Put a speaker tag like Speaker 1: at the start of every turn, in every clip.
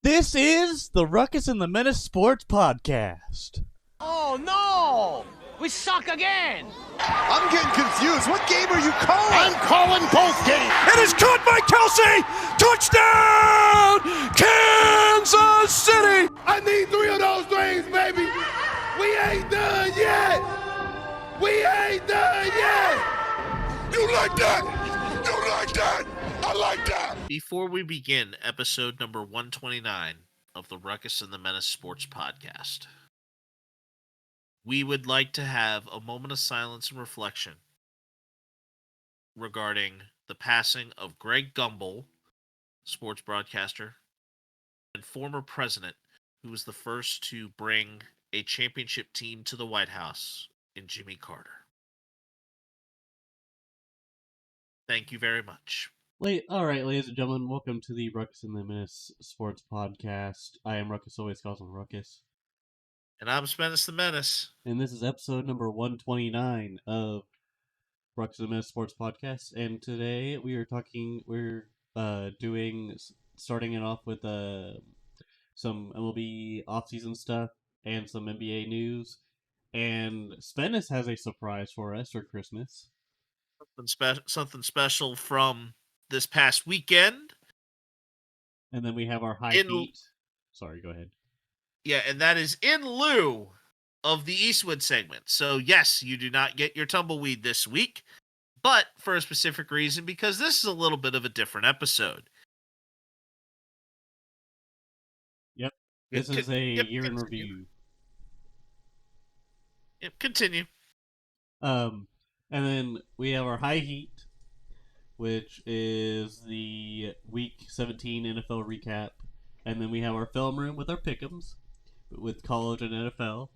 Speaker 1: This is the Ruckus and The Menace Sports Podcast.
Speaker 2: Oh no! We suck again!
Speaker 3: I'm getting confused. What game are you calling?
Speaker 4: I'm calling both games.
Speaker 5: It is caught by Kelsey! Touchdown! Kansas City!
Speaker 4: I need 3 of those things, baby. We ain't done yet. We ain't done yet. You like that? You like that? I like that.
Speaker 6: Before we begin episode number 129 of the Ruckus and the Menace Sports Podcast, we would like to have a moment of silence and reflection regarding the passing of Greg Gumbel, sports broadcaster, and former president, who was the first to bring a championship team to the White House in Jimmy Carter. Thank you very much.
Speaker 1: All right, ladies and gentlemen, welcome to the Ruckus and The Menace Sports Podcast. I am Ruckus, always calls him Ruckus.
Speaker 6: And I'm Spence the Menace.
Speaker 1: And this is episode number 129 of Ruckus and The Menace Sports Podcast. And today we're starting it off with some MLB offseason stuff and some NBA news. And Spence has a surprise for us for Christmas.
Speaker 6: Something special from this past weekend.
Speaker 1: And then we have our high heat. Sorry, go ahead.
Speaker 6: Yeah, and that is in lieu of the Eastwood segment. So, yes, you do not get your tumbleweed this week, but for a specific reason, because this is a little bit of a different episode.
Speaker 1: Yep. This is a year in review.
Speaker 6: Yep, continue.
Speaker 1: And then we have our high heat, which is the Week 17 NFL recap. And then we have our film room with our pick'ems, with college and NFL.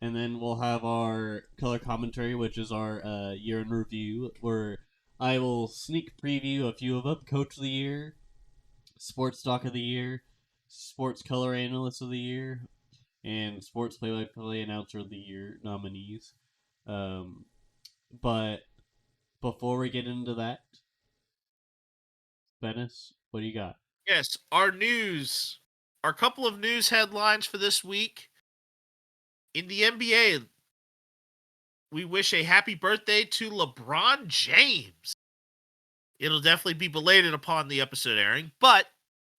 Speaker 1: And then we'll have our color commentary, which is our year in review, where I will sneak preview a few of them. Coach of the Year, Sports Doc of the Year, Sports Color Analyst of the Year, and Sports Play-by-Play Announcer of the Year nominees. But before we get into that, Venice, what do you got?
Speaker 6: Yes, our couple of news headlines for this week. In the NBA, we wish a happy birthday to LeBron James. It'll definitely be belated upon the episode airing, but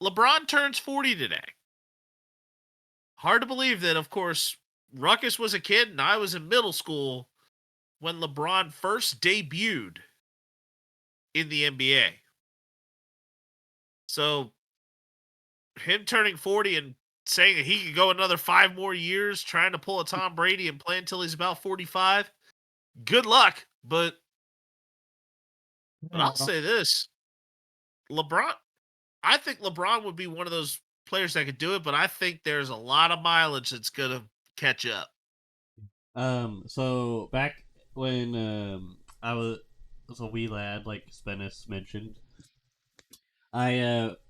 Speaker 6: LeBron turns 40 today. Hard to believe that, of course, Ruckus was a kid and I was in middle school when LeBron first debuted in the NBA. So, him turning 40 and saying that he could go another 5 more years trying to pull a Tom Brady and play until he's about 45, good luck. But I'll say this. I think LeBron would be one of those players that could do it, but I think there's a lot of mileage that's going to catch up.
Speaker 1: So back when I was a wee lad, like Spence mentioned,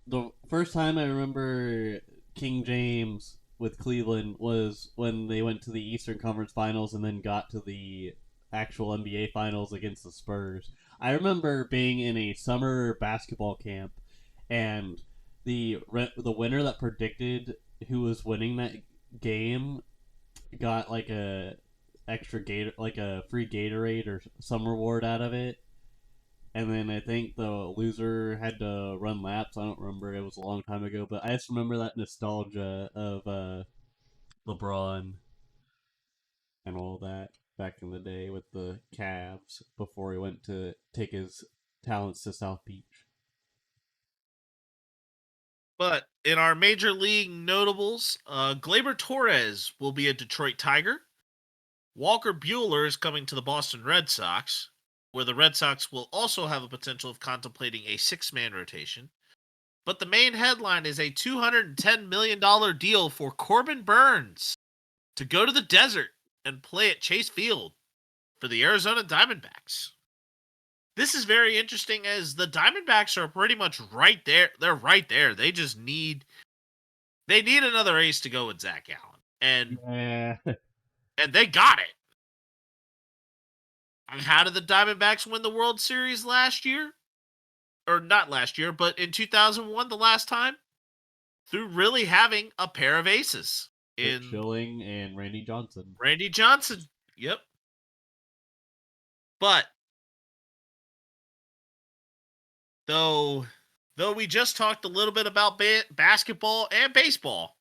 Speaker 1: the first time I remember King James with Cleveland was when they went to the Eastern Conference Finals and then got to the actual NBA Finals against the Spurs. I remember being in a summer basketball camp, and the winner that predicted who was winning that game got like a free Gatorade or some reward out of it. And then I think the loser had to run laps. I don't remember. It was a long time ago. But I just remember that nostalgia of LeBron and all that back in the day with the Cavs before he went to take his talents to South Beach.
Speaker 6: But in our Major League notables, Gleyber Torres will be a Detroit Tiger. Walker Buehler is coming to the Boston Red Sox, where the Red Sox will also have a potential of contemplating a 6-man rotation. But the main headline is a $210 million deal for Corbin Burnes to go to the desert and play at Chase Field for the Arizona Diamondbacks. This is very interesting as the Diamondbacks are pretty much right there. They're right there. They just need another ace to go with Zach Allen. And they got it. How did the Diamondbacks win the World Series last year? Or not last year, but in 2001, the last time? through really having a pair of aces
Speaker 1: Rick
Speaker 6: in
Speaker 1: Schilling and Randy Johnson.
Speaker 6: Randy Johnson. Yep. But though we just talked a little bit about basketball and baseball,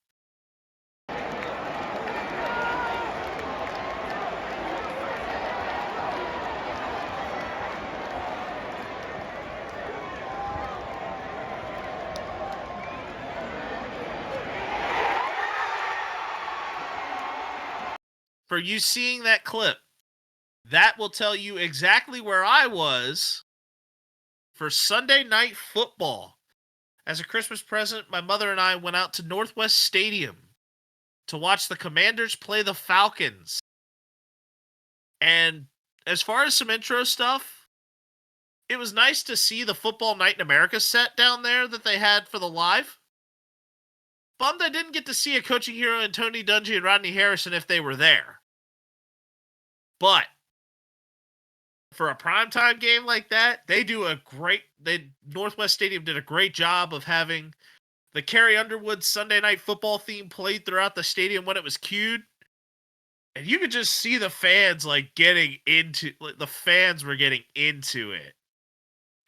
Speaker 6: for you seeing that clip, that will tell you exactly where I was for Sunday Night Football. As a Christmas present, my mother and I went out to Northwest Stadium to watch the Commanders play the Falcons. And as far as some intro stuff, it was nice to see the Football Night in America set down there that they had for the live. Bummed I didn't get to see a coaching hero in Tony Dungy and Rodney Harrison if they were there. But for a primetime game like that, Northwest Stadium did a great job of having the Carrie Underwood Sunday Night Football theme played throughout the stadium when it was cued. And you could just see the fans the fans were getting into it.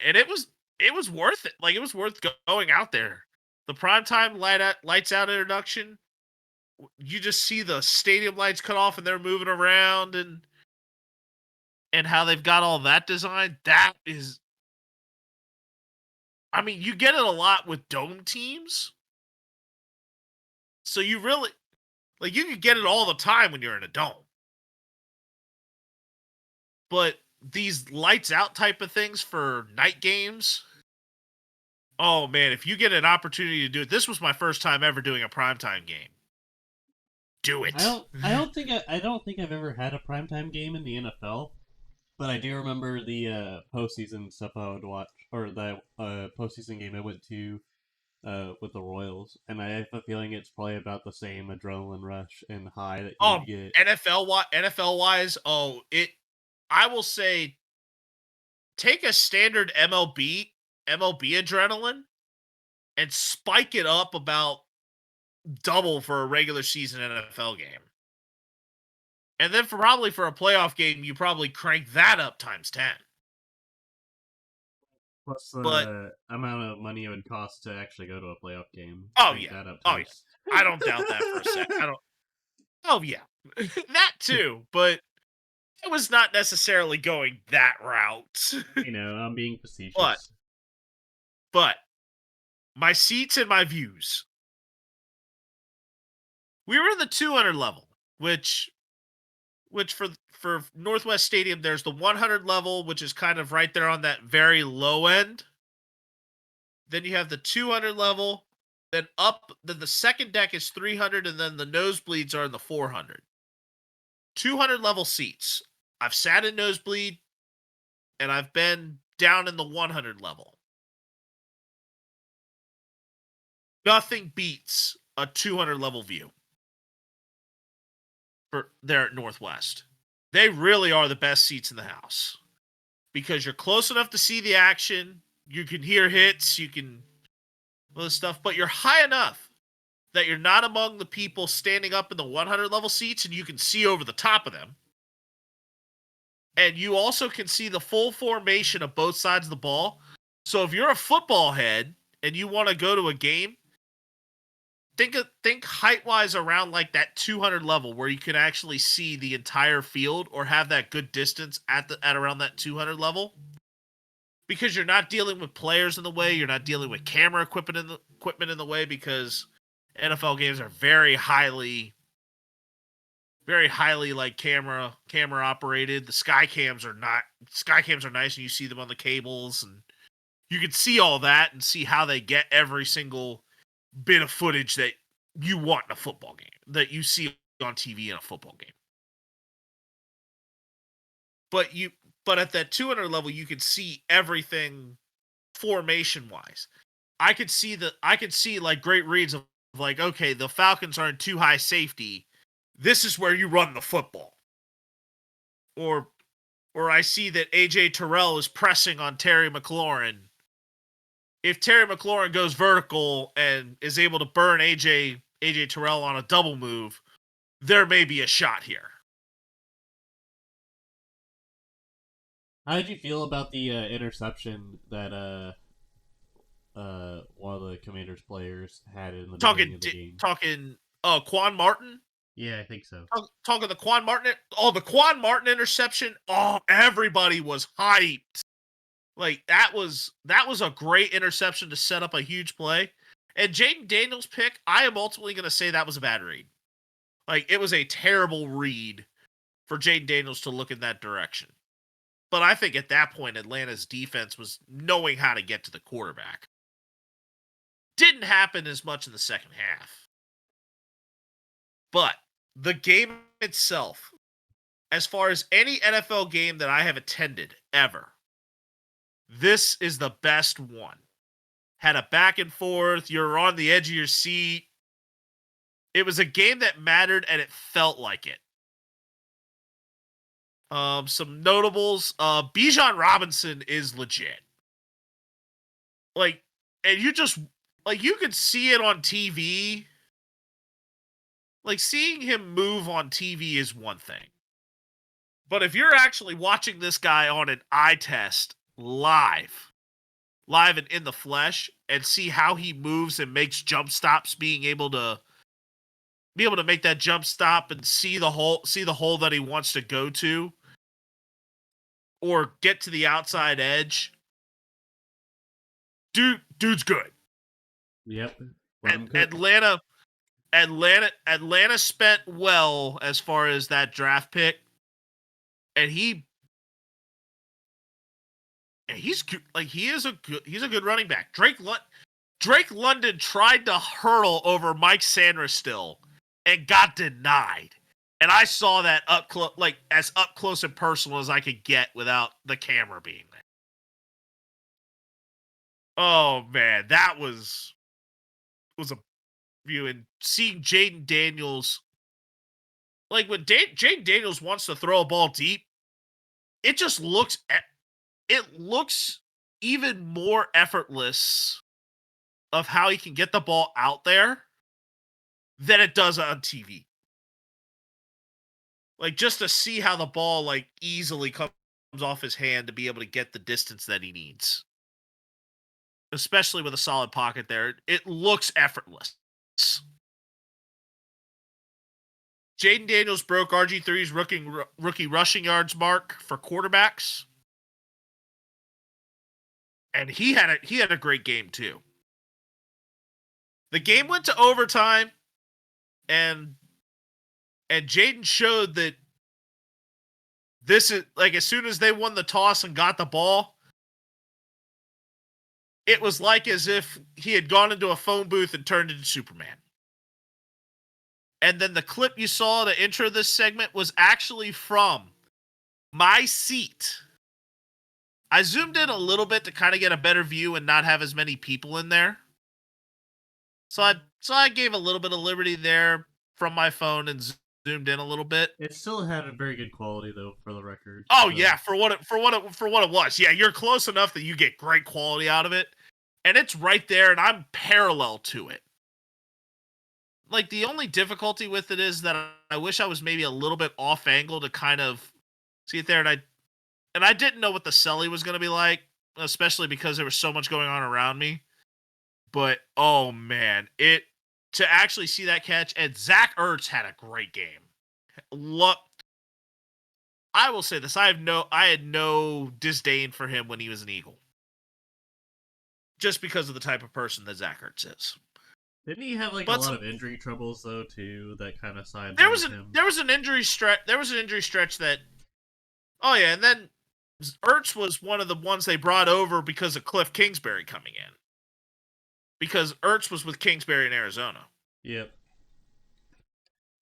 Speaker 6: And it was worth it. It was worth going out there. The primetime lights out introduction, you just see the stadium lights cut off and they're moving around and how they've got all that designed. That is, I mean, you get it a lot with dome teams. So you really, you can get it all the time when you're in a dome. But these lights out type of things for night games, oh man, if you get an opportunity to do it, this was my first time ever doing a primetime game. Do it.
Speaker 1: I don't think I've ever had a primetime game in the NFL, but I do remember the postseason stuff I would watch, or the postseason game I went to with the Royals, and I have a feeling it's probably about the same adrenaline rush and high that you would get.
Speaker 6: NFL wise, I will say, take a standard MLB adrenaline and spike it up about double for a regular season NFL game. And then for a playoff game, you probably crank that up times 10.
Speaker 1: Plus the amount of money it would cost to actually go to a playoff game.
Speaker 6: Oh yeah. I don't doubt that for a second. Oh yeah. That too, but it was not necessarily going that route.
Speaker 1: I'm being facetious.
Speaker 6: But my seats and my views. We were in the 200 level, which for Northwest Stadium, there's the 100 level, which is kind of right there on that very low end. Then you have the 200 level, then the second deck is 300, and then the nosebleeds are in the 400. 200 level seats. I've sat in nosebleed, and I've been down in the 100 level. Nothing beats a 200 level view for there at Northwest. They really are the best seats in the house because you're close enough to see the action. You can hear hits, you can all this stuff, but you're high enough that you're not among the people standing up in the 100 level seats and you can see over the top of them. And you also can see the full formation of both sides of the ball. So if you're a football head and you want to go to a game, think height-wise around that 200 level where you can actually see the entire field or have that good distance at around that 200 level. Because you're not dealing with players in the way, you're not dealing with camera equipment in the way, because NFL games are very highly camera operated. The sky cams are nice and you see them on the cables and you can see all that and see how they get every single bit of footage that you want in a football game, that you see on TV in a football game. But at that 200 level, you can see everything formation wise. I could see great reads of okay, the Falcons are in too high safety. This is where you run the football. Or I see that AJ Terrell is pressing on Terry McLaurin if Terry McLaurin goes vertical and is able to burn AJ Terrell on a double move, there may be a shot here.
Speaker 1: How did you feel about the interception that one of the Commanders players had in the beginning of the game?
Speaker 6: Talking Quan Martin?
Speaker 1: Yeah, I think so.
Speaker 6: Talking the Quan Martin. Oh, the Quan Martin interception. Oh, everybody was hyped. Like that was a great interception to set up a huge play. And Jaden Daniels' pick, I am ultimately going to say that was a bad read. Like it was a terrible read for Jaden Daniels to look in that direction. But I think at that point, Atlanta's defense was knowing how to get to the quarterback. Didn't happen as much in the second half. But the game itself, as far as any NFL game that I have attended ever, this is the best one. Had a back and forth. You're on the edge of your seat. It was a game that mattered, and it felt like it. Some notables. Bijan Robinson is legit. Like, and you just like you could see it on TV. Like seeing him move on TV is one thing. But if you're actually watching this guy on an eye test live and in the flesh, and see how he moves and makes jump stops, being able to make that jump stop and see the hole that he wants to go to, or get to the outside edge. Dude's good.
Speaker 1: Yep.
Speaker 6: And Atlanta spent well as far as that draft pick, and he's a good running back. Drake London tried to hurdle over Mike Sanders and got denied. And I saw that as up close and personal as I could get without the camera being there. Oh man, that was a view. And seeing Jaden Daniels, like when Jaden Daniels wants to throw a ball deep, it just looks even more effortless of how he can get the ball out there than it does on TV. Like, just to see how the ball, like, easily comes off his hand to be able to get the distance that he needs. Especially with a solid pocket there. It looks effortless. Jaden Daniels broke RG3's rookie rushing yards mark for quarterbacks. And he had a great game, too. The game went to overtime, and Jaden showed that this is, like, as soon as they won the toss and got the ball, it was like as if he had gone into a phone booth and turned into Superman. And then the clip you saw to intro this segment was actually from my seat. I zoomed in a little bit to kind of get a better view and not have as many people in there. So I gave a little bit of liberty there from my phone and zoomed in a little bit.
Speaker 1: It still had a very good quality, though, for the record.
Speaker 6: Oh so. Yeah, for what it was. Yeah, you're close enough that you get great quality out of it, and it's right there, and I'm parallel to it. Like, the only difficulty with it is that I wish I was maybe a little bit off angle to kind of see it there, and I didn't know what the celly was going to be like, especially because there was so much going on around me. But oh man, to actually see that catch, and Zach Ertz had a great game. Look, I will say this: I had no disdain for him when he was an Eagle, just because of the type of person that Zach Ertz is.
Speaker 1: Didn't he have a lot of injury troubles though too? That kind of sidelined him.
Speaker 6: There was an injury stretch. That. Oh yeah, and then Ertz was one of the ones they brought over because of Cliff Kingsbury coming in. Because Ertz was with Kingsbury in Arizona.
Speaker 1: Yep.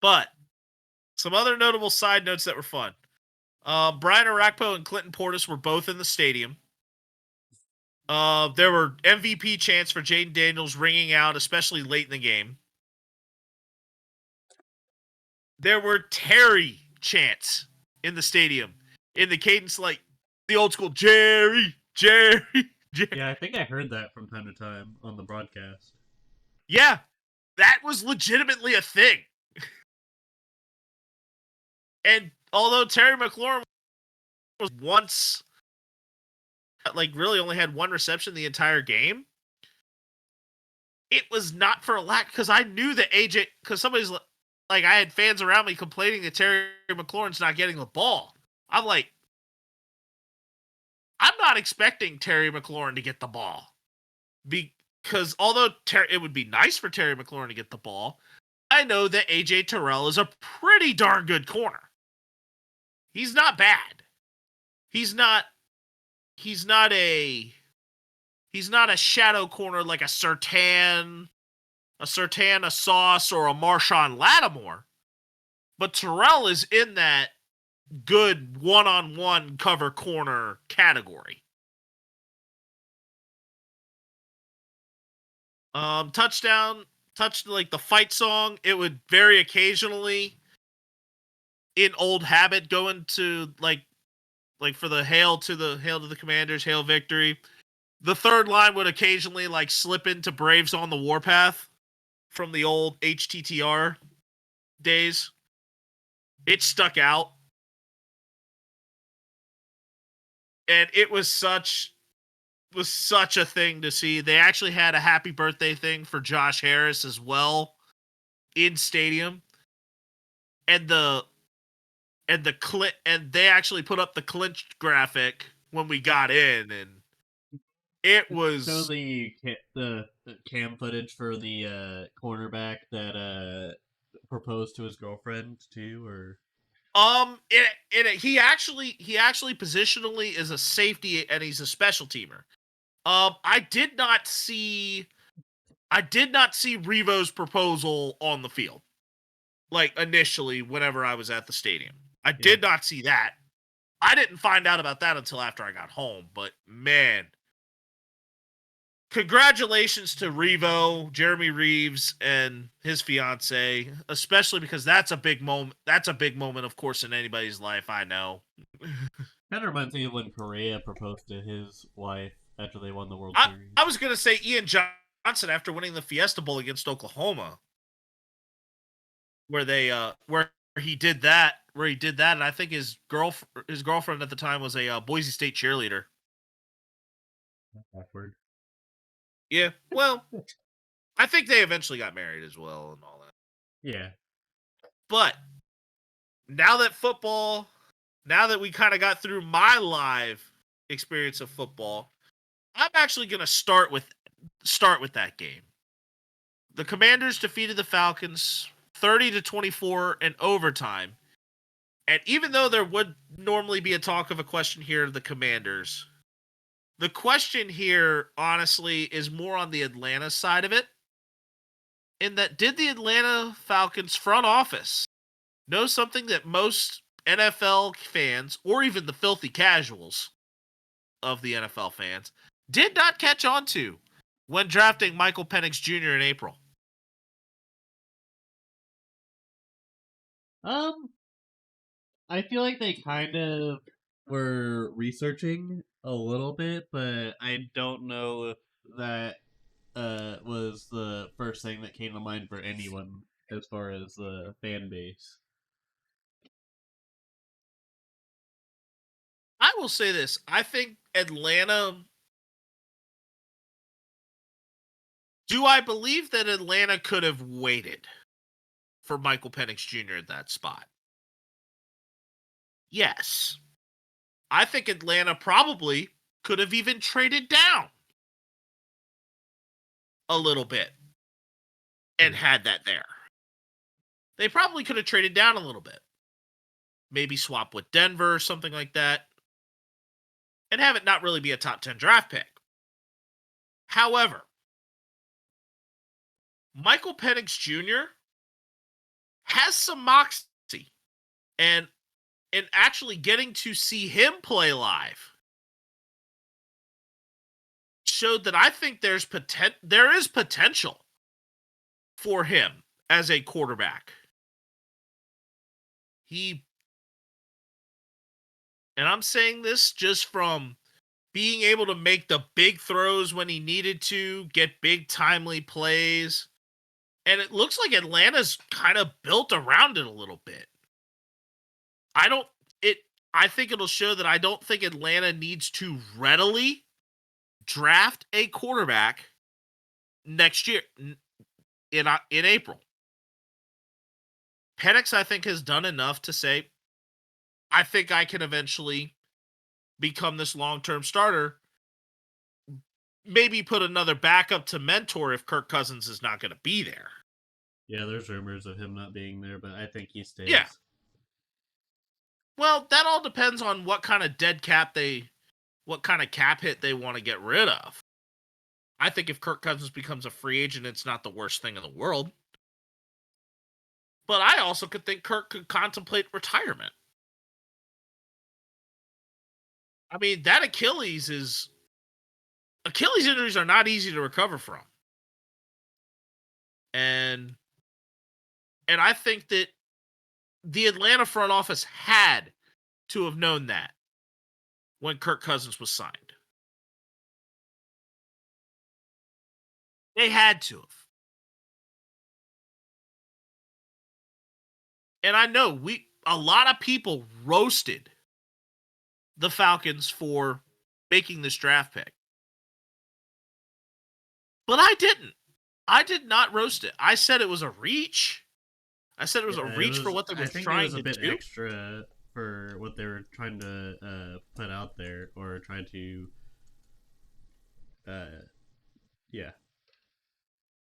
Speaker 6: But some other notable side notes that were fun. Brian Arakpo and Clinton Portis were both in the stadium. There were MVP chants for Jaden Daniels ringing out, especially late in the game. There were Terry chants in the stadium in the cadence like the old school Jerry.
Speaker 1: Yeah, I think I heard that from time to time on the broadcast.
Speaker 6: Yeah, that was legitimately a thing. And although Terry McLaurin was once, like, really only had one reception the entire game, it was not for a lack, because I knew that AJ, because somebody's like, I had fans around me complaining that Terry McLaurin's not getting the ball. I'm like, I'm not expecting Terry McLaurin to get the ball. Because although it would be nice for Terry McLaurin to get the ball, I know that AJ Terrell is a pretty darn good corner. He's not bad. He's not a shadow corner like a Surtain, a Sauce, or a Marshawn Lattimore. But Terrell is in that good one-on-one cover corner category. Touchdown, like the fight song, it would very occasionally, in old habit, go into like for the hail to the Commanders, hail victory. The third line would occasionally like slip into Braves on the Warpath from the old HTTR days. It stuck out. And it was such a thing to see. They actually had a happy birthday thing for Josh Harris as well in stadium. And and they actually put up the clinched graphic when we got in, and it was
Speaker 1: So the cam footage for the cornerback that proposed to his girlfriend too, or
Speaker 6: he actually positionally is a safety, and he's a special teamer. I did not see Revo's proposal on the field, like initially whenever I was at the stadium. I did not see that. I didn't find out about that until after I got home, but man, congratulations to Revo, Jeremy Reeves, and his fiance, especially because that's a big moment. That's a big moment, of course, in anybody's life. I know.
Speaker 1: kind of reminds me of when Perea proposed to his wife after they won the World Series.
Speaker 6: I was gonna say Ian Johnson after winning the Fiesta Bowl against Oklahoma, where he did that, and I think his girlfriend at the time was a Boise State cheerleader.
Speaker 1: Awkward.
Speaker 6: Yeah, well, I think they eventually got married as well and all that.
Speaker 1: Yeah.
Speaker 6: But now that we kind of got through my live experience of football, I'm actually going to start with that game. The Commanders defeated the Falcons 30-24 in overtime. And even though there would normally be a talk of a question here of the Commanders, the question here, honestly, is more on the Atlanta side of it. In that, did the Atlanta Falcons front office know something that most NFL fans, or even the filthy casuals of the NFL fans, did not catch on to when drafting Michael Penix Jr. in April?
Speaker 1: I feel like they kind of were researching a little bit, but I don't know if that was the first thing that came to mind for anyone as far as the fan base.
Speaker 6: I will say this. I think Atlanta... Do I believe that Atlanta could have waited for Michael Penix Jr. at that spot? Yes. I think Atlanta probably could have even traded down a little bit and had that there. They probably could have traded down a little bit. Maybe swap with Denver or something like that. And have it not really be a top 10 draft pick. However, Michael Penix Jr. has some moxie. And in actually getting to see him play live showed that I think there is potential for him as a quarterback. And I'm saying this just from being able to make the big throws when he needed to, get big timely plays. And it looks like Atlanta's kind of built around it a little bit. I think it'll show that I don't think Atlanta needs to readily draft a quarterback next year in April. Penix, I think, has done enough to say, I think I can eventually become this long-term starter. Maybe put another backup to mentor if Kirk Cousins is not going to be there.
Speaker 1: Yeah, there's rumors of him not being there, but I think he stays.
Speaker 6: Yeah. Well, that all depends on what kind of cap hit they want to get rid of. I think if Kirk Cousins becomes a free agent, it's not the worst thing in the world. But I also could think Kirk could contemplate retirement. I mean, that Achilles injuries are not easy to recover from. And I think that the Atlanta front office had to have known that when Kirk Cousins was signed. They had to have. And I know a lot of people roasted the Falcons for making this draft pick. But I didn't. I did not roast it. I said it was a reach. I said it was a reach for what they were trying to do.
Speaker 1: I think it was a bit extra for what they were trying to put out there, or try to yeah.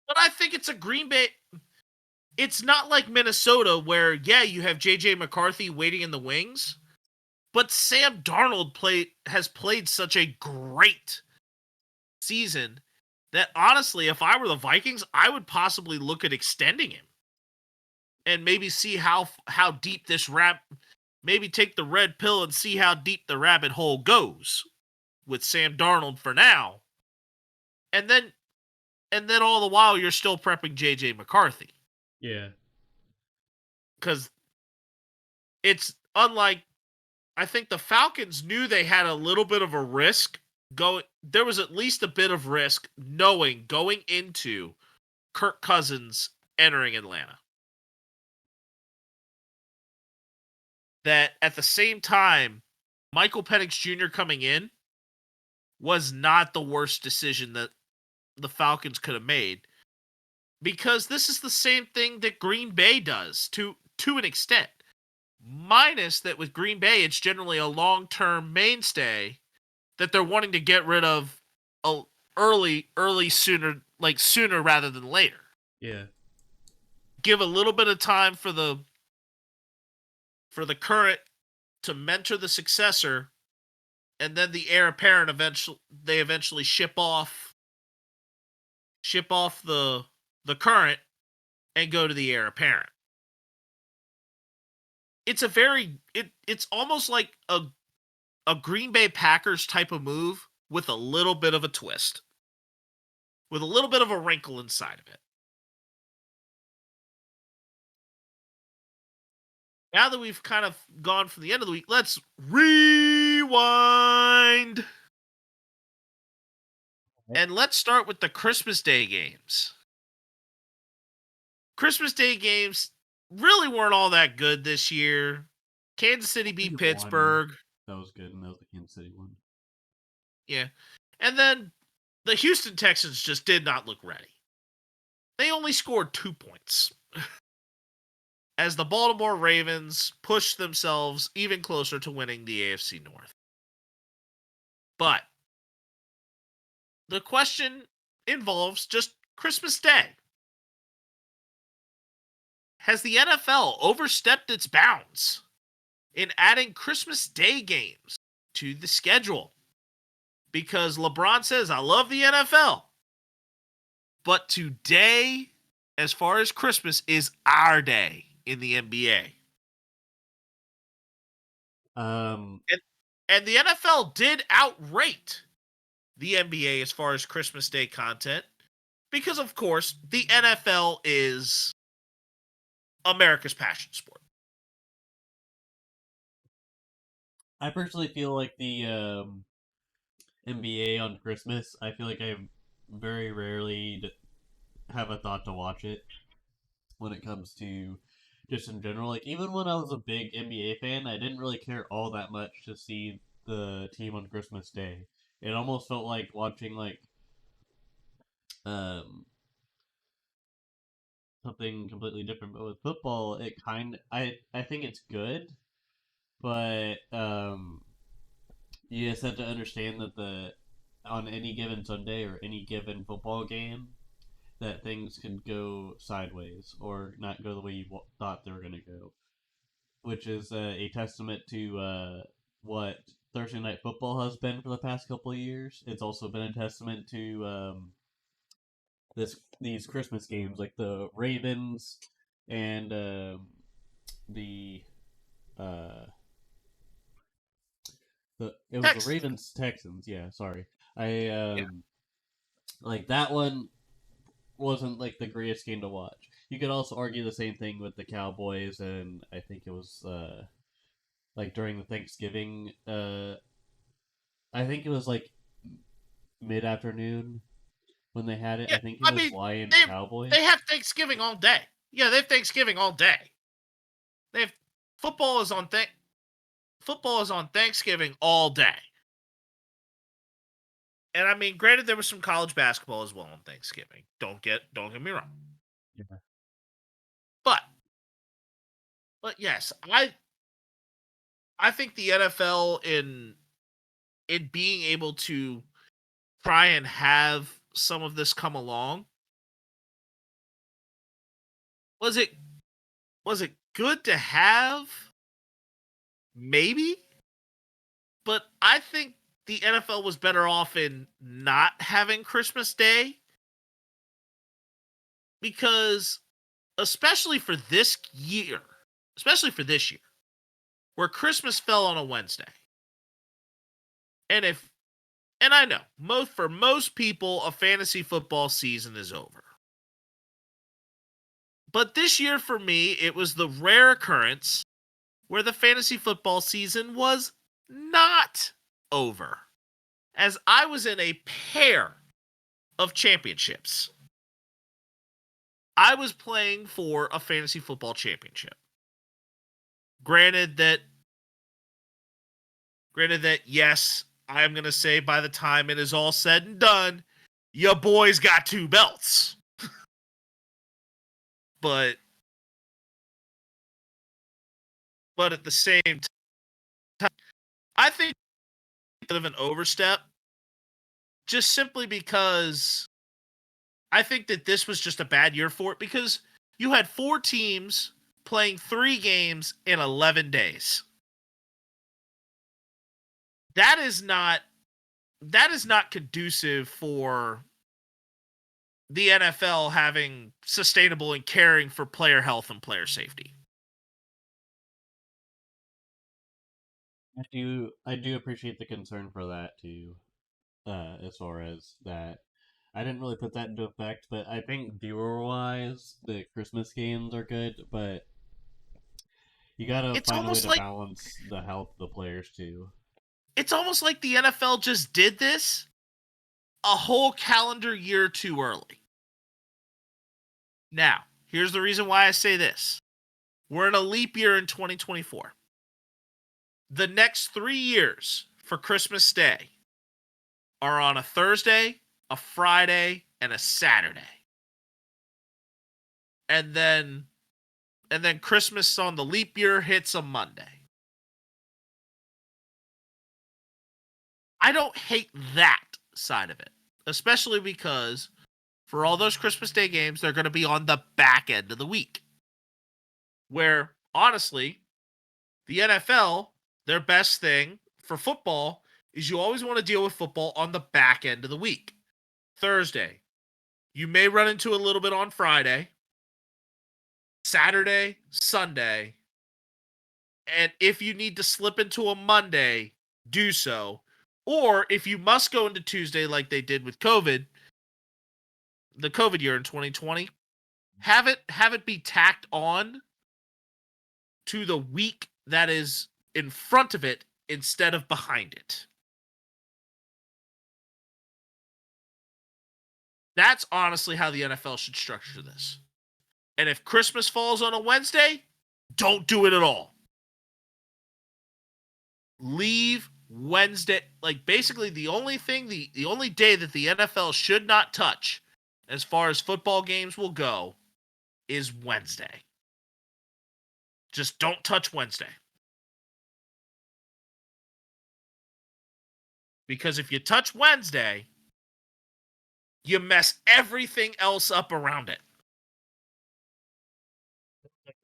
Speaker 6: But I think it's a Green Bay. It's not like Minnesota where, yeah, you have J.J. McCarthy waiting in the wings, but Sam Darnold has played such a great season that, honestly, if I were the Vikings, I would possibly look at extending him and maybe see how deep this maybe take the red pill and see how deep the rabbit hole goes with Sam Darnold for now. And then all the while you're still prepping J.J. McCarthy.
Speaker 1: Yeah.
Speaker 6: Because it's unlike, I think the Falcons knew they had a little bit of a risk there was at least a bit of risk going into Kirk Cousins entering Atlanta. That at the same time, Michael Penix Jr. coming in was not the worst decision that the Falcons could have made. Because this is the same thing that Green Bay does to an extent. Minus that with Green Bay, it's generally a long-term mainstay that they're wanting to get rid of sooner rather than later.
Speaker 1: Yeah.
Speaker 6: Give a little bit of time for the current to mentor the successor, and then the heir apparent eventually ship off the current and go to the heir apparent. It's it's almost like a Green Bay Packers type of move with a little bit of a twist. With a little bit of a wrinkle inside of it. Now that we've kind of gone from the end of the week, let's rewind. And let's start with the Christmas Day games. Christmas Day games really weren't all that good this year. Kansas City beat Pittsburgh.
Speaker 1: That was good, and that was the Kansas City one.
Speaker 6: Yeah. And then the Houston Texans just did not look ready. They only scored 2 points. As the Baltimore Ravens pushed themselves even closer to winning the AFC North. But the question involves just Christmas Day. Has the NFL overstepped its bounds in adding Christmas Day games to the schedule? Because LeBron says, I love the NFL, but today, as far as Christmas, is our day in the NBA. And the NFL did outrate the NBA as far as Christmas Day content, because, of course, the NFL is America's passion sport.
Speaker 1: I personally feel like the NBA on Christmas, I feel like I very rarely have a thought to watch it when it comes to just in general. Like even when I was a big NBA fan, I didn't really care all that much to see the team on Christmas Day. It almost felt like watching like um something completely different. But with football, it I think it's good, but you just have to understand that the on any given Sunday or any given football game, that things can go sideways or not go the way you thought they were going to go, which is a testament to what Thursday Night Football has been for the past couple of years. It's also been a testament to these Christmas games like the Ravens and the uh, it was the
Speaker 6: Texas.
Speaker 1: Ravens Texans. Yeah, sorry. I
Speaker 6: Yeah.
Speaker 1: like that one wasn't like the greatest game to watch. You could also argue the same thing with the Cowboys, and I think it was like during the Thanksgiving. I think it was like mid afternoon when they had it.
Speaker 6: Yeah.
Speaker 1: I think it
Speaker 6: I
Speaker 1: was
Speaker 6: mean,
Speaker 1: Lions
Speaker 6: they
Speaker 1: Cowboys.
Speaker 6: they have Thanksgiving all day. Yeah, they have Thanksgiving all day. They have football is on football is on Thanksgiving all day. And I mean, granted, there was some college basketball as well on Thanksgiving. Don't get me wrong.
Speaker 1: Yeah.
Speaker 6: But yes, I think the NFL in being able to try and have some of this come along, was it good to have? Maybe, but I think the NFL was better off in not having Christmas Day because especially for this year, where Christmas fell on a Wednesday. And I know, for most people a fantasy football season is over. But this year for me, it was the rare occurrence where the fantasy football season was not over, as I was in a pair of championships. I was playing for a fantasy football championship. Granted that yes, I'm going to say by the time it is all said and done, your boys got 2 belts. but at the same time, I think it's a bit of an overstep just simply because I think that this was just a bad year for it because you had 4 teams playing 3 games in 11 days. That is not conducive for the NFL having sustainable and caring for player health and player safety.
Speaker 1: I do appreciate the concern for that too. As far as that, I didn't really put that into effect, but I think viewer wise, the Christmas games are good, but you gotta
Speaker 6: It's
Speaker 1: find a way
Speaker 6: almost
Speaker 1: to
Speaker 6: like
Speaker 1: balance the health of the players too.
Speaker 6: the NFL just did this a whole calendar year too early. Now, here's the reason why I say this. We're in a leap year in 2024. The next 3 years for Christmas Day are on a Thursday, a Friday, and a Saturday. And then Christmas on the leap year hits a Monday. I don't hate that side of it, especially because for all those Christmas Day games, they're going to be on the back end of the week. Where, honestly, the NFL, their best thing for football is you always want to deal with football on the back end of the week. Thursday, you may run into a little bit on Friday, Saturday, Sunday, and if you need to slip into a Monday, do so. Or if you must go into Tuesday like they did with COVID, the COVID year in 2020, have it be tacked on to the week that is in front of it instead of behind it. That's honestly how the NFL should structure this. And if Christmas falls on a Wednesday, don't do it at all. Leave Wednesday. Like, basically, the only day that the NFL should not touch, as far as football games will go, is Wednesday. Just don't touch Wednesday. Because if you touch Wednesday, you mess everything else up around it.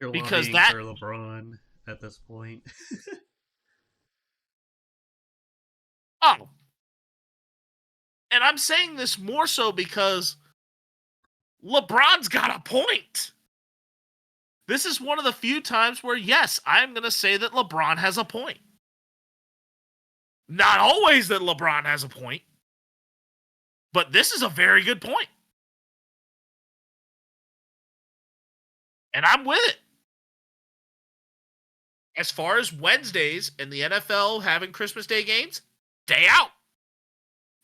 Speaker 1: You're
Speaker 6: Because
Speaker 1: lobbying
Speaker 6: that
Speaker 1: for LeBron at this point.
Speaker 6: Oh. And I'm saying this more so because LeBron's got a point. This is one of the few times where, yes, I'm going to say that LeBron has a point. Not always that LeBron has a point, but this is a very good point. And I'm with it. As far as Wednesdays and the NFL having Christmas Day games, day out.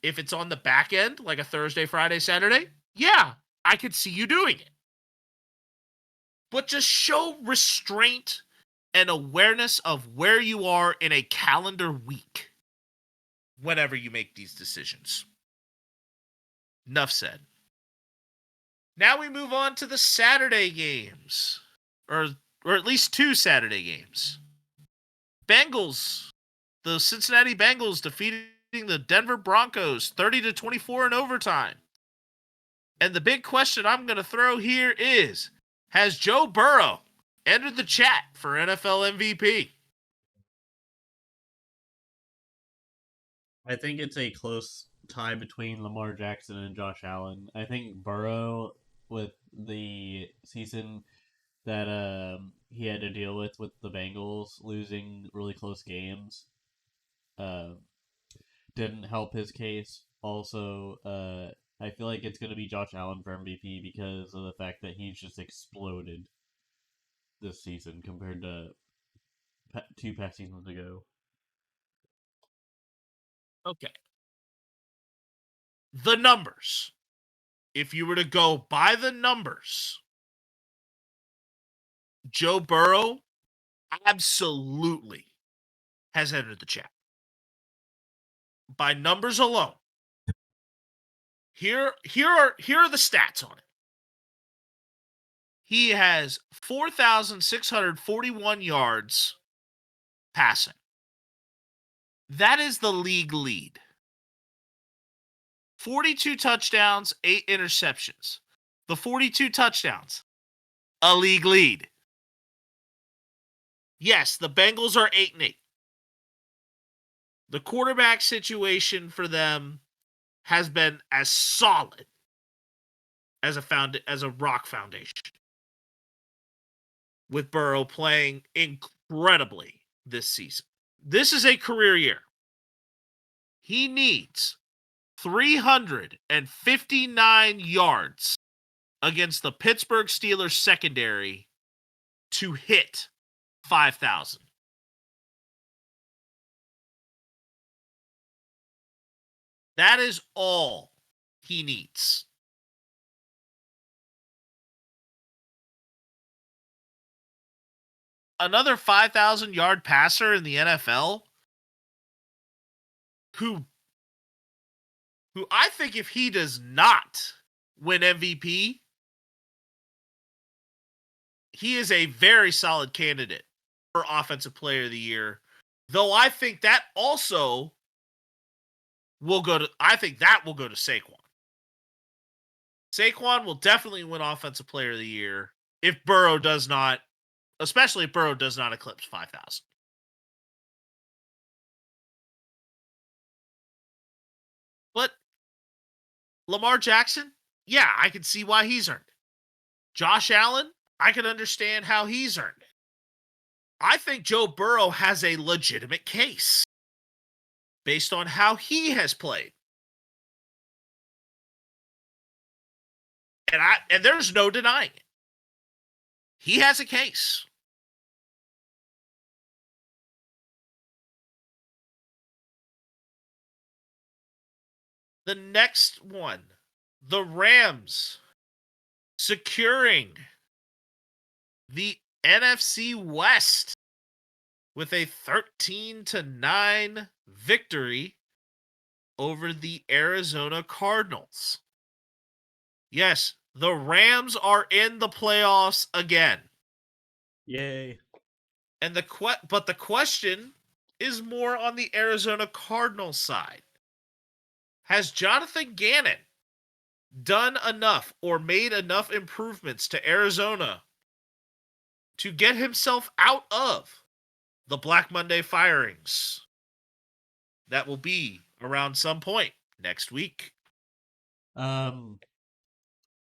Speaker 6: If it's on the back end, like a Thursday, Friday, Saturday, yeah, I could see you doing it. But just show restraint and awareness of where you are in a calendar week whenever you make these decisions. Enough said. Now we move on to the Saturday games, or at least 2 Saturday games. Bengals, the Cincinnati Bengals defeating the Denver Broncos 30-24 in overtime. And the big question I'm going to throw here is, has Joe Burrow entered the chat for NFL MVP?
Speaker 1: I think it's a close tie between Lamar Jackson and Josh Allen. I think Burrow, with the season that he had to deal with the Bengals losing really close games, uh, didn't help his case. Also, I feel like it's going to be Josh Allen for MVP because of the fact that he's just exploded this season compared to 2 past seasons ago.
Speaker 6: Okay. The numbers. If you were to go by the numbers, Joe Burrow absolutely has entered the chat. By numbers alone. Here are the stats on it. He has 4,641 yards passing. That is the league lead. 42 touchdowns, 8 interceptions. The 42 touchdowns, a league lead. Yes, the Bengals are 8-8. The quarterback situation for them has been as solid as a rock foundation, with Burrow playing incredibly this season. This is a career year. He needs 359 yards against the Pittsburgh Steelers secondary to hit 5,000. That is all he needs. Another 5,000-yard passer in the NFL who I think if he does not win MVP, he is a very solid candidate for Offensive Player of the Year. Though I think that also will go to Saquon. Saquon will definitely win Offensive Player of the Year if Burrow does not, especially if Burrow does not eclipse 5,000. But Lamar Jackson, yeah, I can see why he's earned it. Josh Allen, I can understand how he's earned it. I think Joe Burrow has a legitimate case based on how he has played. And there's no denying it. He has a case. The next one the Rams securing the NFC West with a 13-9 victory over the Arizona Cardinals. Yes, the Rams are in the playoffs again.
Speaker 1: Yay.
Speaker 6: And the question is more on the Arizona Cardinals side. Has Jonathan Gannon done enough or made enough improvements to Arizona to get himself out of the Black Monday firings that will be around some point next week?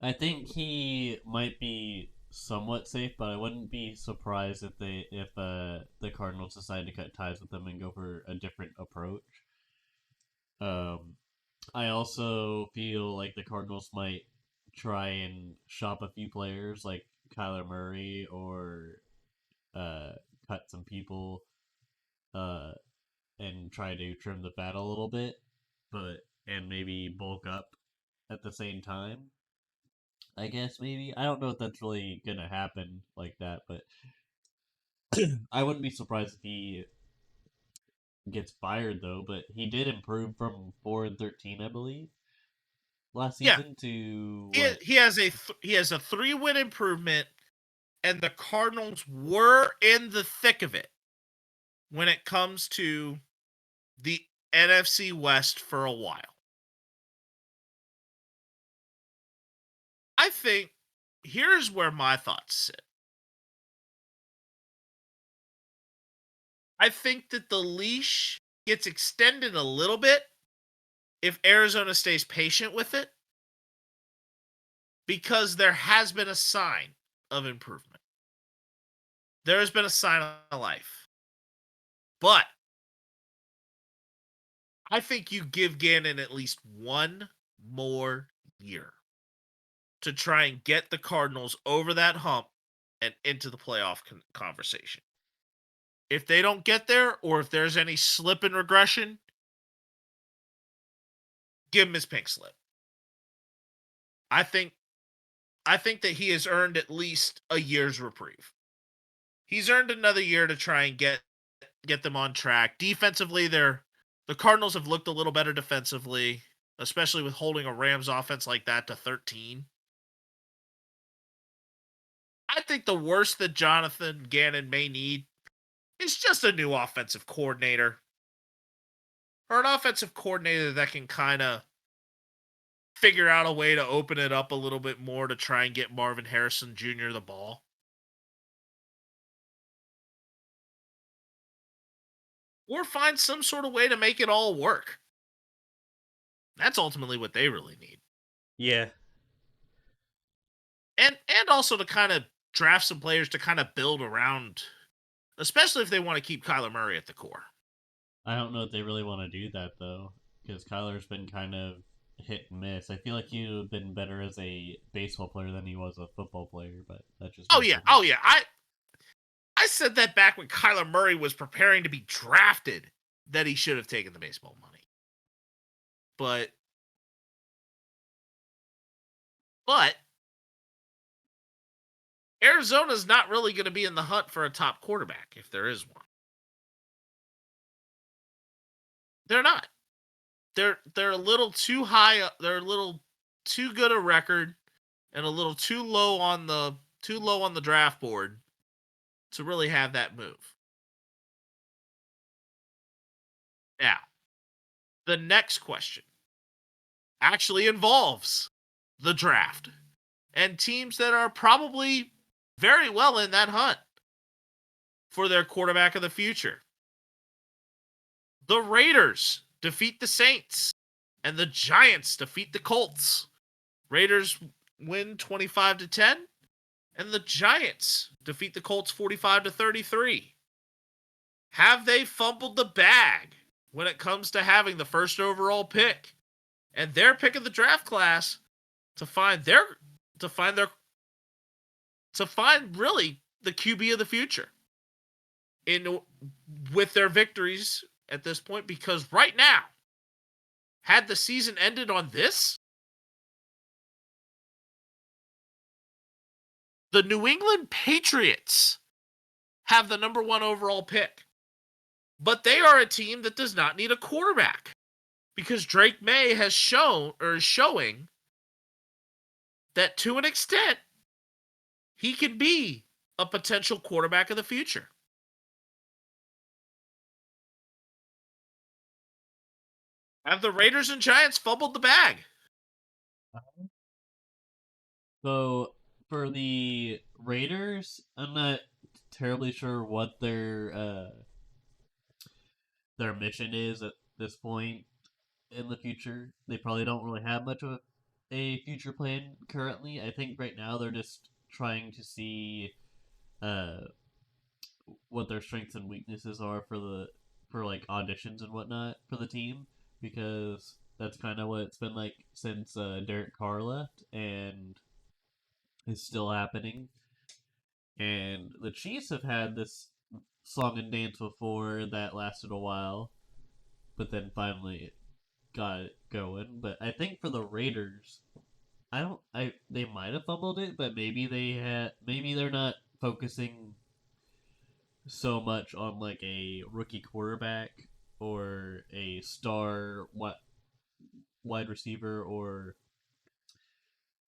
Speaker 1: I think he might be somewhat safe, but I wouldn't be surprised if the Cardinals decide to cut ties with him and go for a different approach. Um, I also feel like the Cardinals might try and shop a few players like Kyler Murray or uh, cut some people uh, and try to trim the fat a little bit, but and maybe bulk up at the same time. I guess maybe I don't know if that's really gonna happen like that, but I wouldn't be surprised if he gets fired though. But he did improve from 4-13, I believe, last
Speaker 6: Yeah,
Speaker 1: season to
Speaker 6: he
Speaker 1: what?
Speaker 6: he has a he has a 3-win improvement, and the Cardinals were in the thick of it when it comes to the NFC West for a while. I think here's where my thoughts sit. I think that the leash gets extended a little bit if Arizona stays patient with it because there has been a sign of improvement. There has been a sign of life. But I think you give Gannon at least one more year to try and get the Cardinals over that hump and into the playoff conversation. If they don't get there, or if there's any slip in regression, give him his pink slip. I think that he has earned at least a year's reprieve. He's earned another year to try and get them on track. Defensively, the Cardinals have looked a little better defensively, especially with holding a Rams offense like that to 13. I think the worst that Jonathan Gannon may need is just a new offensive coordinator. Or an offensive coordinator that can kind of figure out a way to open it up a little bit more to try and get Marvin Harrison Jr. the ball. Or find some sort of way to make it all work. That's ultimately what they really need.
Speaker 1: Yeah.
Speaker 6: And also to kind of draft some players to kind of build around, especially if they want to keep Kyler Murray at the core.
Speaker 1: I don't know if they really want to do that though, because Kyler's been kind of hit and miss. I feel like he would have been better as a baseball player than he was a football player, but that's just
Speaker 6: Oh
Speaker 1: my
Speaker 6: yeah,
Speaker 1: opinion.
Speaker 6: I said that back when Kyler Murray was preparing to be drafted that he should have taken the baseball money. But Arizona's not really going to be in the hunt for a top quarterback if there is one. They're not. They're a little too high. They're a little too good a record and a little too low on the draft board to really have that move. Now, the next question actually involves the draft and teams that are probably very well in that hunt for their quarterback of the future. The Raiders defeat the Saints, and the Giants defeat the Colts. Raiders win 25-10, and the Giants defeat the Colts 45-33. Have they fumbled the bag when it comes to having the first overall pick and their pick of the draft class to find really the QB of the future with their victories at this point? Because right now, had the season ended on this, The New England Patriots have the number 1 overall pick. But they are a team that does not need a quarterback. Because Drake May has shown, or is showing, that to an extent, he can be a potential quarterback of the future. Have the Raiders and Giants fumbled the bag?
Speaker 1: So for the Raiders, I'm not terribly sure what their mission is at this point in the future. They probably don't really have much of a future plan currently. I think right now they're just trying to see uh, what their strengths and weaknesses are for like auditions and whatnot for the team, because that's kind of what it's been like since Derek Carr left, and is still happening. And the Chiefs have had this song and dance before that lasted a while, but then finally got it going. But I think for the Raiders, they might have fumbled it, but maybe they're not focusing so much on like a rookie quarterback or a star wide receiver or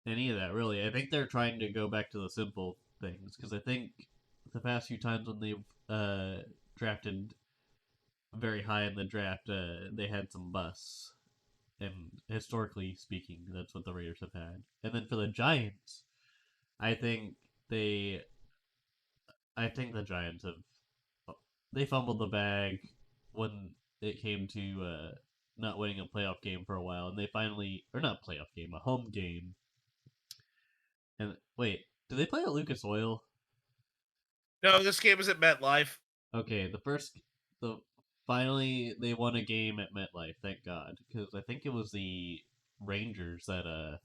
Speaker 1: any of that really. I think they're trying to go back to the simple things, because I think the past few times when they've drafted very high in the draft, they had some busts, and historically speaking, that's what the Raiders have had. And then for the Giants, I think they, I think the Giants have they fumbled the bag when it came to not winning a playoff game for a while, and they finally, or not playoff game, a home game. And wait, do they play at Lucas Oil?
Speaker 6: No, this game is at MetLife.
Speaker 1: Okay, the finally they won a game at MetLife. Thank God, because I think it was the Rangers that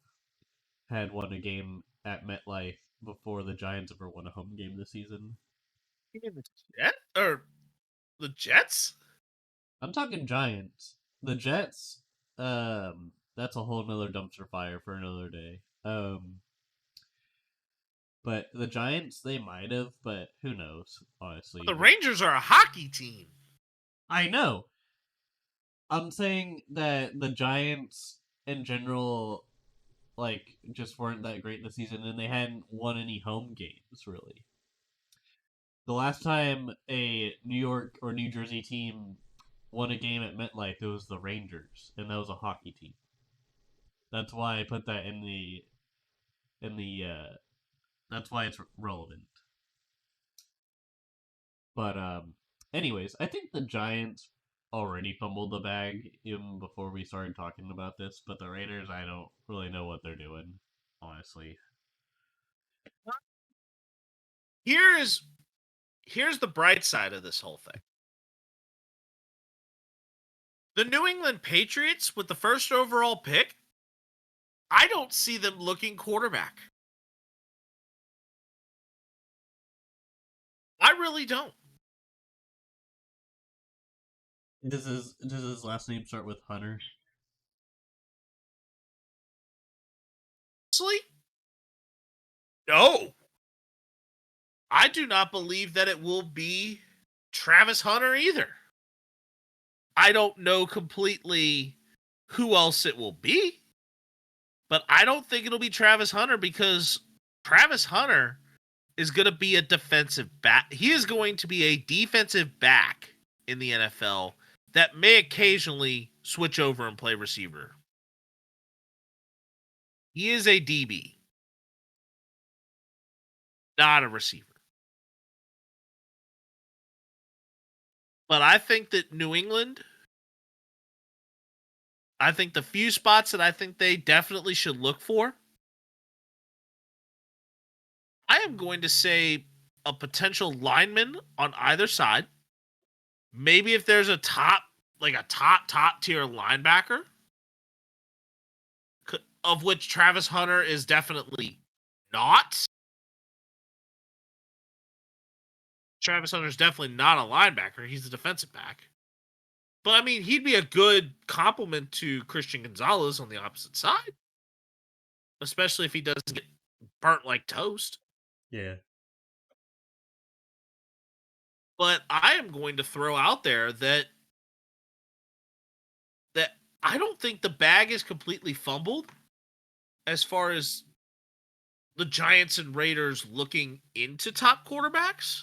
Speaker 1: had won a game at MetLife before the Giants ever won a home game this season.
Speaker 6: You mean the Jets? Or the Jets?
Speaker 1: I'm talking Giants. The Jets, that's a whole nother dumpster fire for another day. But the Giants, they might have, but who knows, honestly.
Speaker 6: The Rangers are a hockey team.
Speaker 1: I know. I'm saying that the Giants in general, like, just weren't that great this season, and they hadn't won any home games, really. The last time a New York or New Jersey team won a game at MetLife, it was the Rangers, and that was a hockey team. That's why I put that that's why it's relevant. But anyways, I think the Giants already fumbled the bag even before we started talking about this, but the Raiders, I don't really know what they're doing, honestly.
Speaker 6: Here's the bright side of this whole thing. The New England Patriots, with the first overall pick, I don't see them looking quarterback. I really don't.
Speaker 1: Does his last name start with Hunter?
Speaker 6: Honestly, no. I do not believe that it will be Travis Hunter either. I don't know completely who else it will be, but I don't think it'll be Travis Hunter, because Travis Hunter is going to be a defensive back. He is going to be a defensive back in the NFL that may occasionally switch over and play receiver. He is a DB, not a receiver. But I think that New England, I think the few spots that I think they definitely should look for, I am going to say a potential lineman on either side. Maybe if there's a top tier linebacker, of which Travis Hunter is definitely not. Travis Hunter's definitely not a linebacker. He's a defensive back. But, I mean, he'd be a good complement to Christian Gonzalez on the opposite side. Especially if he doesn't get burnt like toast.
Speaker 1: Yeah.
Speaker 6: But I am going to throw out there that I don't think the bag is completely fumbled as far as the Giants and Raiders looking into top quarterbacks.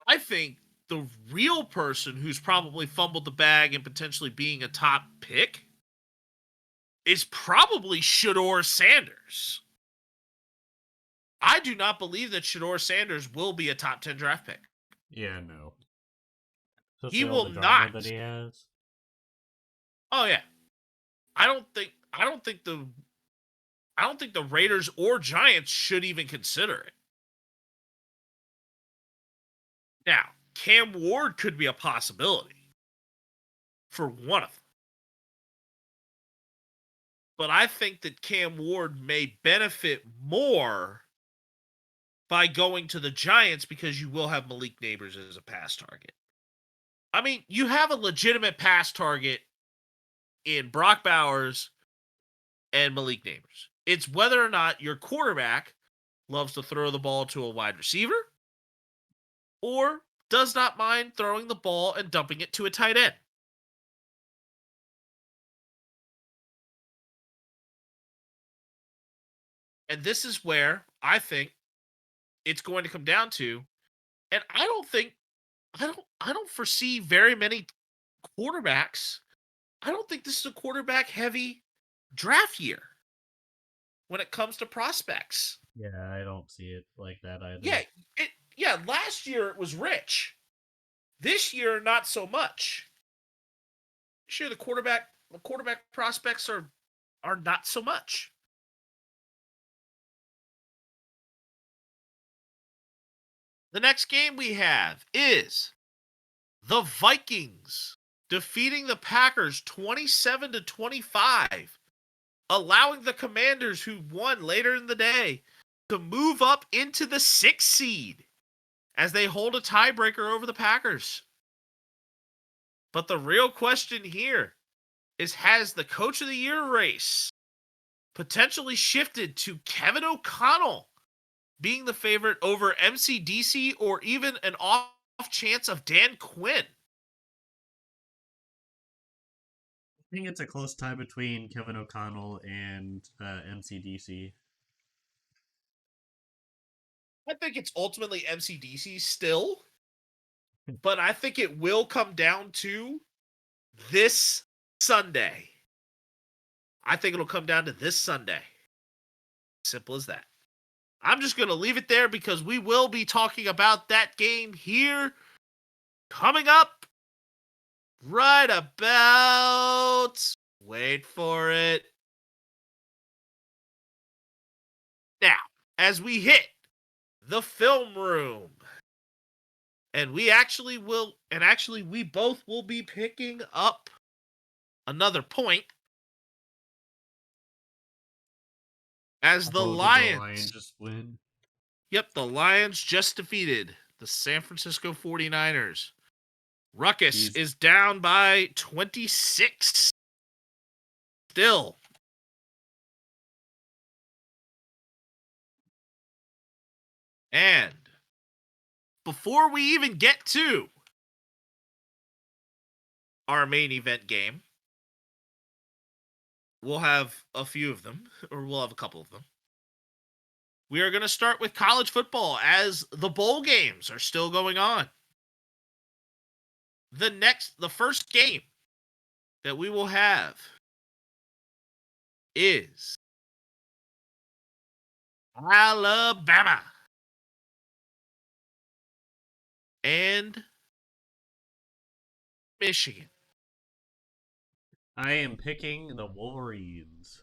Speaker 6: I think the real person who's probably fumbled the bag and potentially being a top pick is probably Shador Sanders. I do not believe that Shador Sanders will be a top 10 draft pick.
Speaker 1: Yeah, no.
Speaker 6: He
Speaker 1: Especially all
Speaker 6: will
Speaker 1: the drama
Speaker 6: not.
Speaker 1: that he has.
Speaker 6: Oh yeah. I don't think the Raiders or Giants should even consider it. Now, Cam Ward could be a possibility for one of them. But I think that Cam Ward may benefit more by going to the Giants because you will have Malik Neighbors as a pass target. I mean, you have a legitimate pass target in Brock Bowers and Malik Neighbors. It's whether or not your quarterback loves to throw the ball to a wide receiver or does not mind throwing the ball and dumping it to a tight end. And this is where I think it's going to come down to, and I don't foresee very many quarterbacks. I don't think this is a quarterback heavy draft year when it comes to prospects.
Speaker 1: Yeah, I don't see it like that either.
Speaker 6: Last year it was rich. This year not so much. Sure, the quarterback prospects are not so much. The next game we have is the Vikings defeating the Packers 27-25, allowing the Commanders, who won later in the day, to move up into the 6th seed as they hold a tiebreaker over the Packers. But the real question here is, has the Coach of the Year race potentially shifted to Kevin O'Connell being the favorite over MCDC or even an off chance of Dan Quinn?
Speaker 1: I think it's a close tie between Kevin O'Connell and MCDC.
Speaker 6: I think it's ultimately MCDC still, but I think it will come down to this Sunday. I think it'll come down to this Sunday. Simple as that. I'm just going to leave it there because we will be talking about that game here coming up right about, wait for it, now, as we hit the film room. And we both will be picking up another point as the Lions
Speaker 1: just win.
Speaker 6: Yep, the Lions just defeated the San Francisco 49ers. Ruckus is down by 26 still. And before we even get to our main event game, we'll have a few of them, or we'll have a couple of them. We are going to start with college football as the bowl games are still going on. The first game that we will have is Alabama and Michigan.
Speaker 1: I am picking the Wolverines.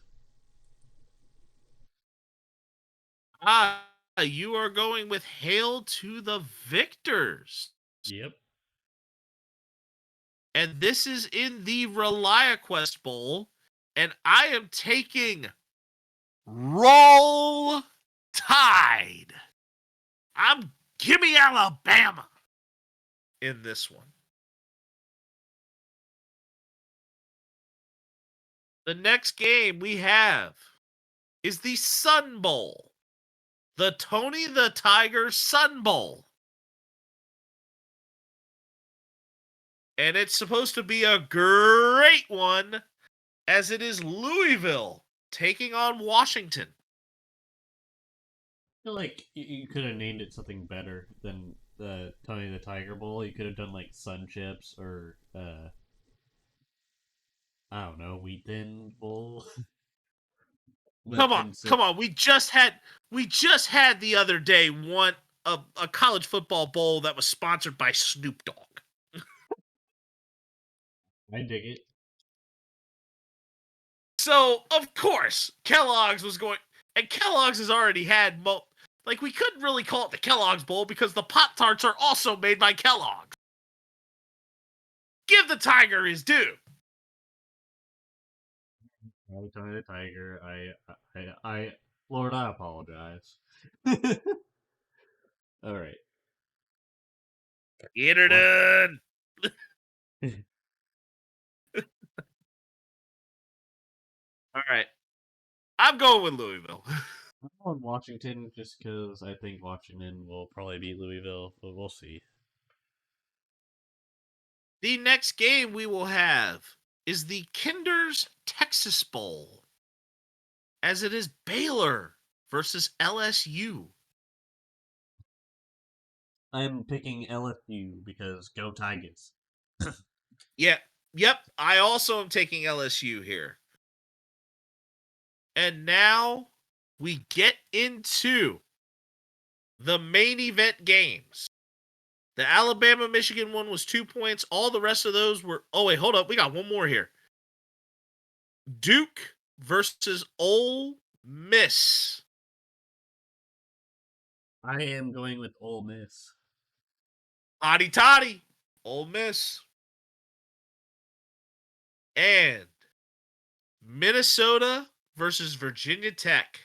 Speaker 6: You are going with Hail to the Victors.
Speaker 1: Yep.
Speaker 6: And this is in the ReliaQuest Bowl. And I am taking Roll Tide. Give me Alabama in this one. The next game we have is the Sun Bowl. the Tony the Tiger Sun Bowl. And it's supposed to be a great one, as it is Louisville taking on Washington.
Speaker 1: I feel like you could have named it something better than the Tony the Tiger Bowl. You could have done like Sun Chips or I don't know, Wheat Thin Bowl.
Speaker 6: Come on, come on. We just had the other day a college football bowl that was sponsored by Snoop Dogg.
Speaker 1: I dig it.
Speaker 6: So of course Kellogg's was going, and Kellogg's has already had like, we couldn't really call it the Kellogg's Bowl because the Pop-Tarts are also made by Kellogg's. Give the Tiger his due.
Speaker 1: Tony the Tiger. Lord, I apologize. All right.
Speaker 6: Get her done. All right. I'm going with Louisville.
Speaker 1: I'm going Washington just because I think Washington will probably beat Louisville, but we'll see.
Speaker 6: The next game we will have is the Kinder's Texas Bowl, as it is Baylor versus LSU.
Speaker 1: I'm picking LSU because go Tigers.
Speaker 6: Yeah, yep. I also am taking LSU here. And now we get into the main event games. The Alabama-Michigan one was 2 points. All the rest of those were... Oh, wait, hold up. We got one more here. Duke versus Ole Miss.
Speaker 1: I am going with Ole Miss.
Speaker 6: Hotty toddy. Ole Miss. And Minnesota versus Virginia Tech.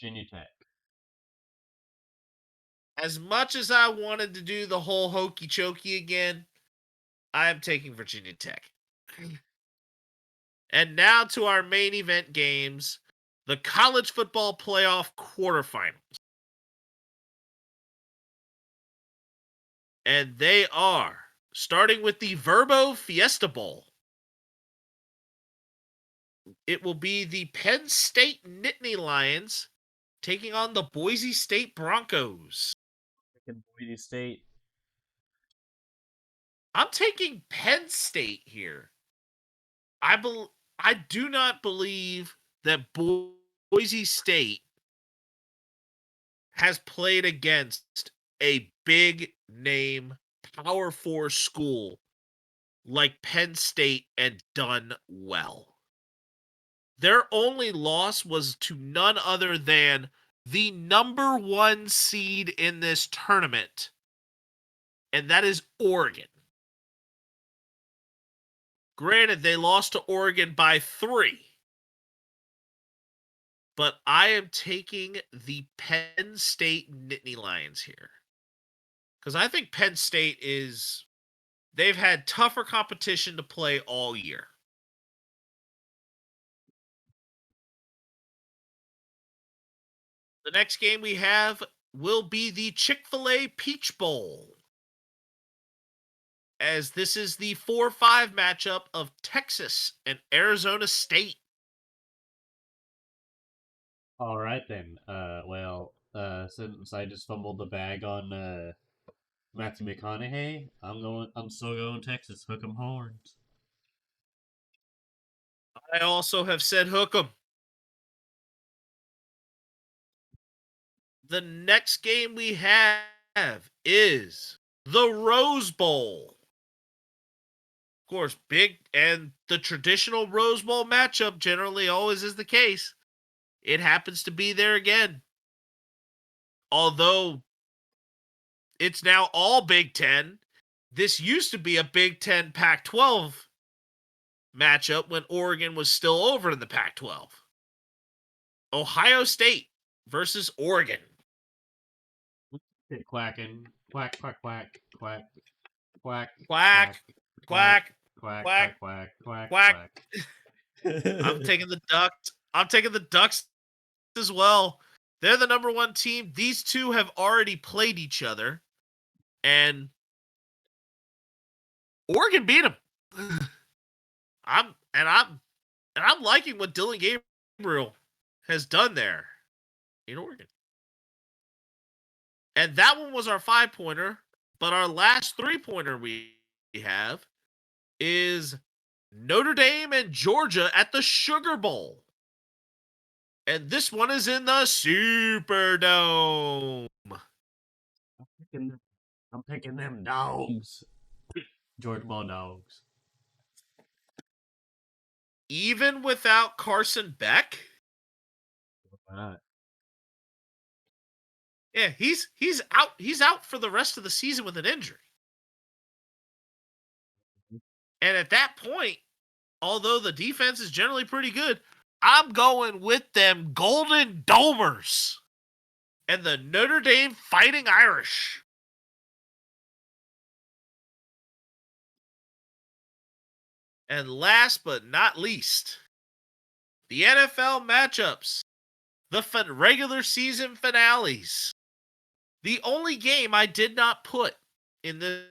Speaker 1: Virginia Tech.
Speaker 6: As much as I wanted to do the whole hokey chokey again, I am taking Virginia Tech. And now to our main event games, the college football playoff quarterfinals. And they are starting with the Verbo Fiesta Bowl. It will be the Penn State Nittany Lions taking on the Boise State Broncos.
Speaker 1: Boise State.
Speaker 6: I'm taking Penn State here. I do not believe that Boise State has played against a big name Power 4 school like Penn State and done well. Their only loss was to none other than the number 1 seed in this tournament, and that is Oregon. Granted, they lost to Oregon by 3. But I am taking the Penn State Nittany Lions here. Because I think Penn State they've had tougher competition to play all year. The next game we have will be the Chick-fil-A Peach Bowl, as this is the 4-5 matchup of Texas and Arizona State.
Speaker 1: All right then. Since I just fumbled the bag on Matthew McConaughey, I'm still going Texas. Hook 'em horns.
Speaker 6: I also have said hook 'em. The next game we have is the Rose Bowl. Of course, big, and the traditional Rose Bowl matchup generally always is the case. It happens to be there again. Although it's now all Big Ten, this used to be a Big Ten Pac-12 matchup when Oregon was still over in the Pac-12. Ohio State versus Oregon.
Speaker 1: Quacking. Quack, quack, quack, quack, quack,
Speaker 6: Quack, quack,
Speaker 1: quack,
Speaker 6: quack,
Speaker 1: quack, quack, quack,
Speaker 6: quack.
Speaker 1: quack.
Speaker 6: I'm taking the Ducks. I'm taking the Ducks as well. They're the number one team. These two have already played each other, and Oregon beat them. I'm liking what Dylan Gabriel has done there in Oregon. And that one was our 5-pointer, but our last 3-pointer we have is Notre Dame and Georgia at the Sugar Bowl. And this one is in the Superdome.
Speaker 1: I'm picking them dogs. Georgia Bulldogs.
Speaker 6: Even without Carson Beck?
Speaker 1: Why not?
Speaker 6: Yeah, he's out. He's out for the rest of the season with an injury. And at that point, although the defense is generally pretty good, I'm going with them Golden Domers and the Notre Dame Fighting Irish. And last but not least, the NFL matchups, the regular season finales. The only game I did not put in this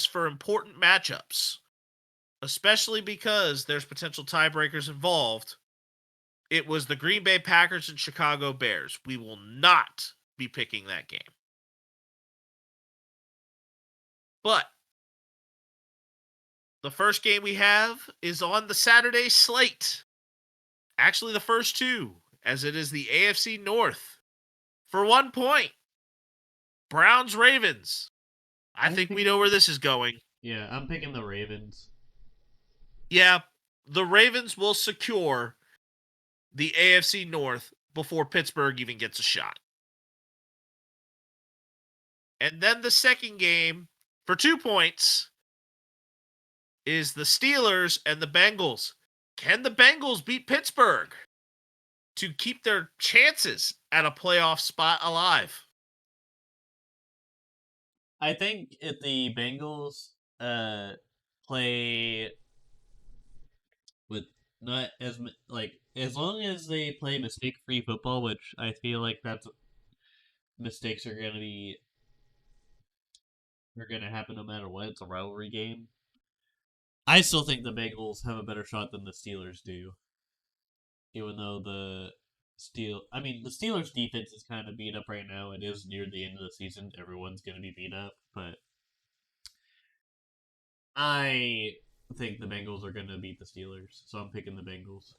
Speaker 6: for important matchups, especially because there's potential tiebreakers involved, it was the Green Bay Packers and Chicago Bears. We will not be picking that game. But the first game we have is on the Saturday slate. Actually, the first two, as it is the AFC North. For 1 point, Browns Ravens. I think we know where this is going.
Speaker 1: Yeah, I'm picking the Ravens.
Speaker 6: Yeah, the Ravens will secure the AFC North before Pittsburgh even gets a shot. And then the second game for 2 points is the Steelers and the Bengals. Can the Bengals beat Pittsburgh to keep their chances at a playoff spot alive?
Speaker 1: I think if the Bengals play with not as as long as they play mistake-free football, which I feel like that's mistakes are gonna happen no matter what. It's a rivalry game. I still think the Bengals have a better shot than the Steelers do, even though the Steelers' defense is kind of beat up right now. It is near the end of the season. Everyone's gonna be beat up, but I think the Bengals are going to beat the Steelers, so I'm picking the Bengals.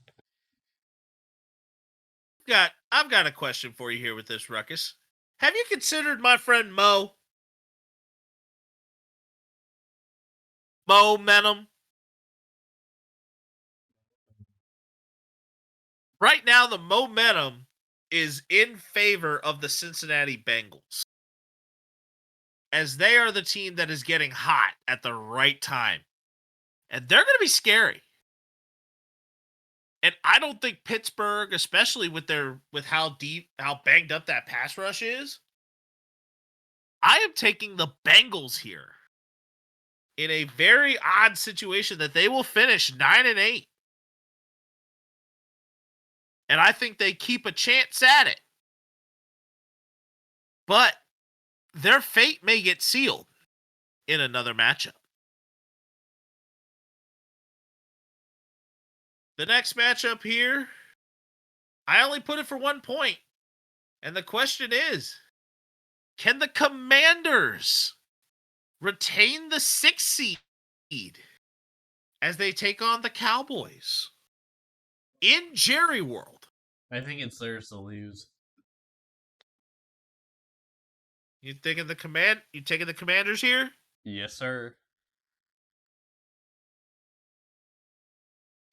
Speaker 6: I've got a question for you here with this, Ruckus. Have you considered my friend Mo? Momentum? Right now, the momentum is in favor of the Cincinnati Bengals, as they are the team that is getting hot at the right time. And they're going to be scary. And I don't think Pittsburgh, especially with how banged up that pass rush is, I am taking the Bengals here in a very odd situation that they will finish 9-8. And I think they keep a chance at it. But their fate may get sealed in another matchup. The next matchup here, I only put it for 1 point. And the question is, can the Commanders retain the 6th seed as they take on the Cowboys in Jerry World?
Speaker 1: I think it's theirs to lose.
Speaker 6: You taking the Commanders here?
Speaker 1: Yes, sir.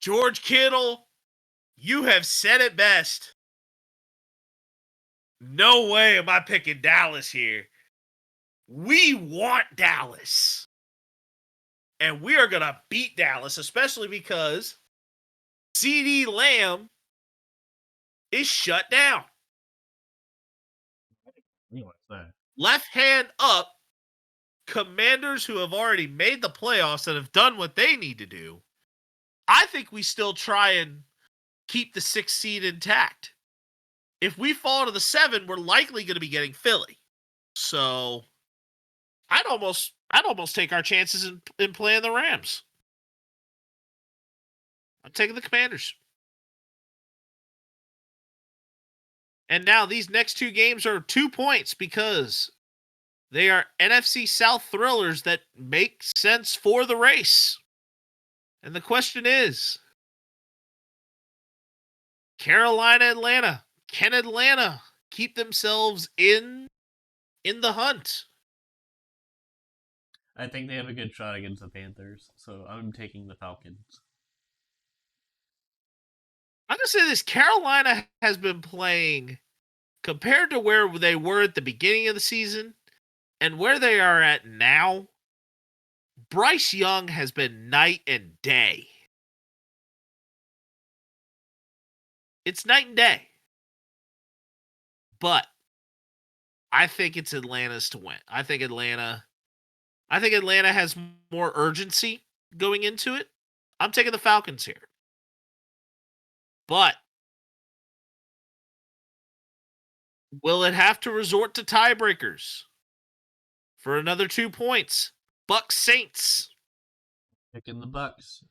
Speaker 6: George Kittle, you have said it best. No way am I picking Dallas here. We want Dallas. And we are going to beat Dallas, especially because CeeDee Lamb is shut down. Left hand up, Commanders who have already made the playoffs and have done what they need to do I think we still try and keep the 6th seed intact. If we fall to the 7, we're likely going to be getting Philly. So I'd almost take our chances in playing the Rams. I'm taking the Commanders. And now these next 2 games are 2 points because they are NFC South thrillers that make sense for the race. And the question is, Carolina, Atlanta. Can Atlanta keep themselves in the hunt?
Speaker 1: I think they have a good shot against the Panthers, so I'm taking the Falcons.
Speaker 6: I'm going to say this. Carolina has been playing, compared to where they were at the beginning of the season and where they are at now, Bryce Young has been night and day. It's night and day. But I think it's Atlanta's to win. I think Atlanta has more urgency going into it. I'm taking the Falcons here. But will it have to resort to tiebreakers for another 2 points? Bucks Saints.
Speaker 1: Picking the Bucks.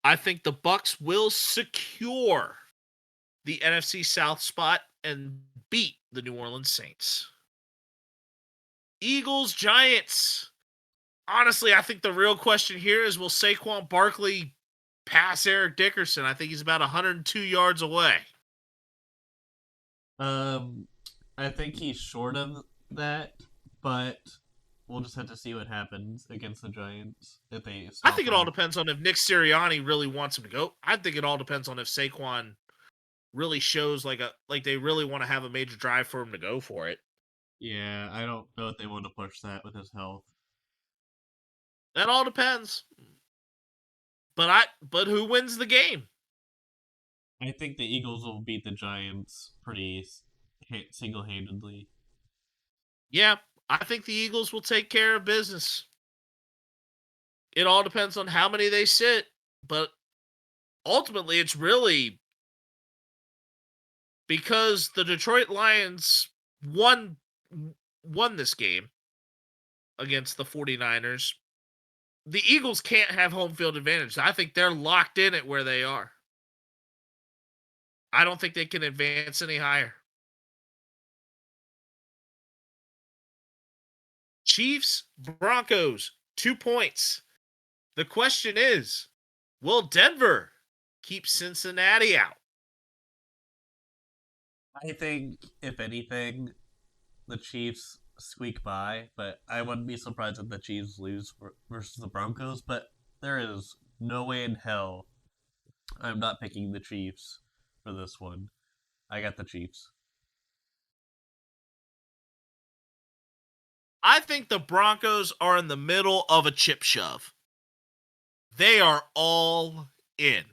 Speaker 6: I think the Bucks will secure the NFC South spot and beat the New Orleans Saints. Eagles Giants. Honestly, I think the real question here is, will Saquon Barkley pass Eric Dickerson? I think he's about 102 yards away.
Speaker 1: I think he's short of that, but we'll just have to see what happens against the Giants if they.
Speaker 6: I think it all depends on if Nick Sirianni really wants him to go. I think it all depends on if Saquon really shows like they really want to have a major drive for him to go for it.
Speaker 1: Yeah, I don't know if they want to push that with his health.
Speaker 6: That all depends. But who wins the game?
Speaker 1: I think the Eagles will beat the Giants pretty single-handedly.
Speaker 6: Yeah, I think the Eagles will take care of business. It all depends on how many they sit, but ultimately it's really because the Detroit Lions won this game against the 49ers. The Eagles can't have home field advantage. I think they're locked in at where they are. I don't think they can advance any higher. Chiefs, Broncos, 2 points. The question is, will Denver keep Cincinnati out?
Speaker 1: I think, if anything, the Chiefs squeak by, but I wouldn't be surprised if the Chiefs lose versus the Broncos, but there is no way in hell I'm not picking the Chiefs for this one. I got the Chiefs.
Speaker 6: I think the Broncos are in the middle of a chip shove. They are all in.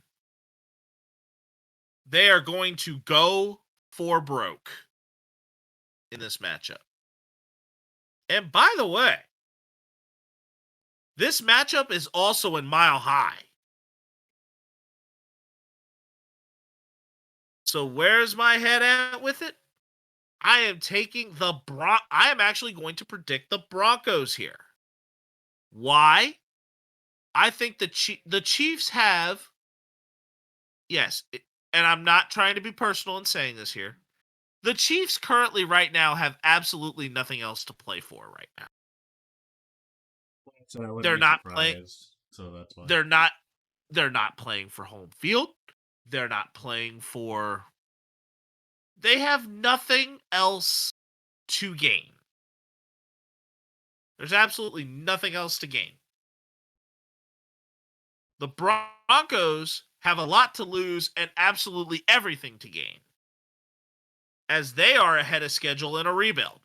Speaker 6: They are going to go for broke in this matchup. And by the way, this matchup is also in Mile High. So where's my head at with it? I am taking I am actually going to predict the Broncos here. Why? I think the Chiefs have, yes, and I'm not trying to be personal in saying this here. The Chiefs currently right now have absolutely nothing else to play for right now.
Speaker 1: So
Speaker 6: They're not playing.
Speaker 1: So that's why.
Speaker 6: They're not playing for home field. They're not playing for. They have nothing else to gain. There's absolutely nothing else to gain. The Broncos have a lot to lose and absolutely everything to gain, as they are ahead of schedule in a rebuild.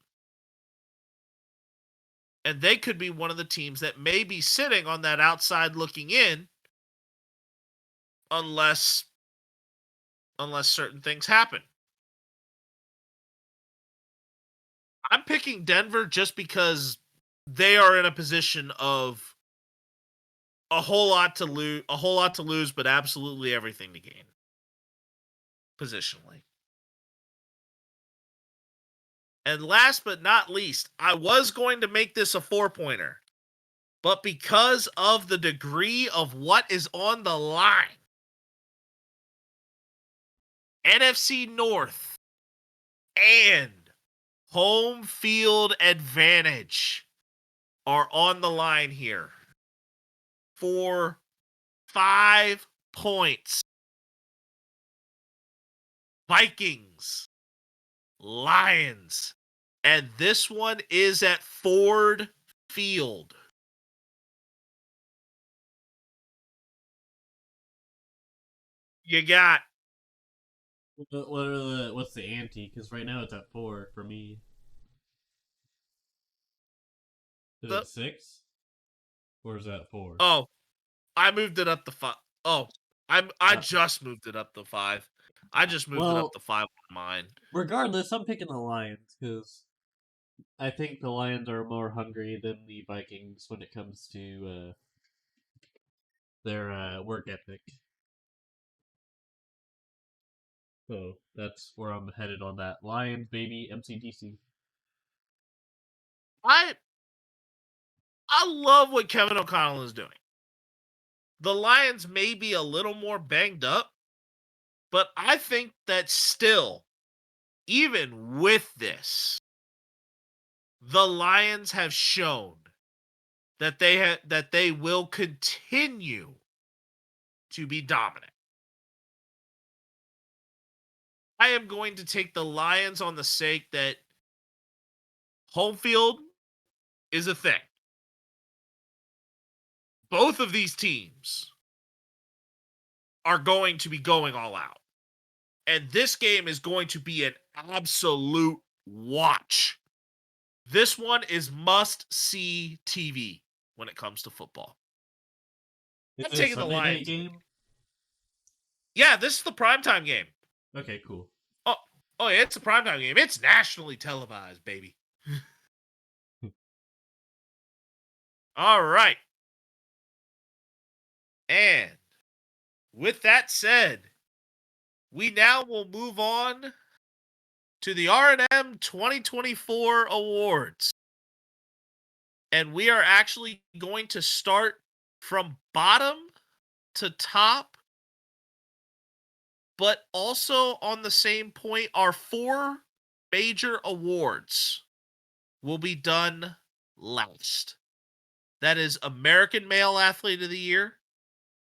Speaker 6: And they could be one of the teams that may be sitting on that outside looking in unless certain things happen. I'm picking Denver just because they are in a position of a whole lot to lose, but absolutely everything to gain. Positionally. And last but not least, I was going to make this a 4-pointer, but because of the degree of what is on the line, NFC North and home field advantage are on the line here for 5 points. Vikings, Lions, and this one is at Ford Field. You got
Speaker 1: What's the ante? Because right now it's at 4 for me. Is
Speaker 6: the
Speaker 1: it 6? Or is that 4?
Speaker 6: oh, I moved it up to 5. Oh, I
Speaker 1: Oh.
Speaker 6: just moved it up to 5. I just moved it up to 5 on mine.
Speaker 1: Regardless, I'm picking the Lions because I think the Lions are more hungry than the Vikings when it comes to their work ethic. So that's where I'm headed on that. Lions, baby, MCDC.
Speaker 6: I love what Kevin O'Connell is doing. The Lions may be a little more banged up, but I think that still, even with this, the Lions have shown that they will continue to be dominant. I am going to take the Lions on the sake that home field is a thing. Both of these teams are going to be going all out. And this game is going to be an absolute watch. This one is must-see TV when it comes to football.
Speaker 1: Is
Speaker 6: I'm
Speaker 1: it a
Speaker 6: taking the
Speaker 1: Sunday night
Speaker 6: Lions.
Speaker 1: game?
Speaker 6: Yeah, this is the primetime game.
Speaker 1: Okay, cool.
Speaker 6: Oh yeah, it's a primetime game. It's nationally televised, baby. All right. And with that said, we now will move on to the R&M 2024 awards. And we are actually going to start from bottom to top, but also on the same point, our 4 major awards will be done last. That is American Male Athlete of the Year,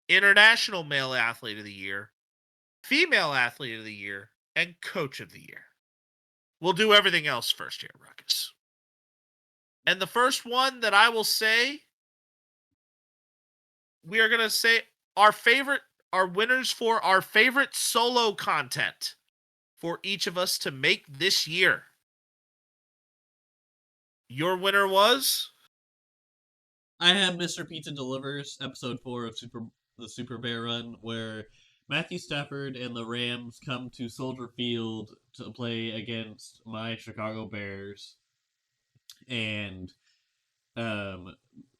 Speaker 6: International Male Athlete of the Year, Female Athlete of the Year, and Coach of the Year. We'll do everything else first here, Ruckus. And the first one that I will say, we are going to say our winners for our favorite solo content for each of us to make this year. Your winner was?
Speaker 1: I have Mr. Pizza Delivers, episode 4 of the Super Bear Run, where Matthew Stafford and the Rams come to Soldier Field to play against my Chicago Bears. And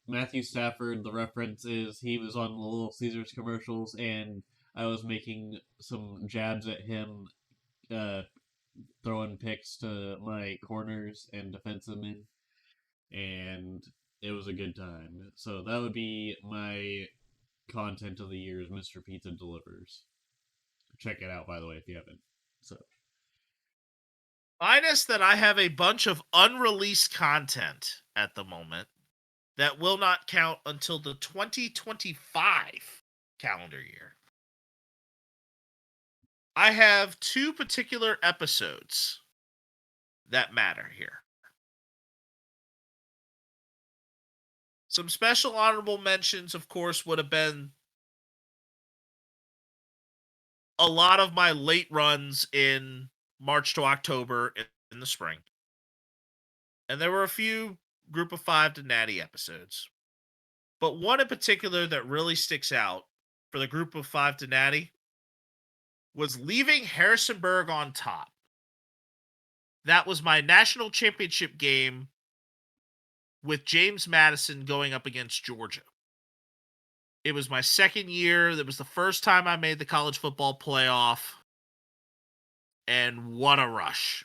Speaker 1: Matthew Stafford, the reference is he was on the Little Caesars commercials, and I was making some jabs at him, throwing picks to my corners and defensemen, and it was a good time. So that would be my content of the year is Mr. Pizza Delivers. Check it out, by the way, if you haven't. So
Speaker 6: Minus that I have a bunch of unreleased content at the moment that will not count until the 2025 calendar year. I have 2 particular episodes that matter here. Some special honorable mentions, of course, would have been a lot of my late runs in March to October in the spring. And there were a few Group of 5 to Natty episodes. But one in particular that really sticks out for the Group of 5 to Natty was leaving Harrisonburg on top. That was my national championship game with James Madison going up against Georgia. It was my second year. That was the first time I made the college football playoff. And what a rush.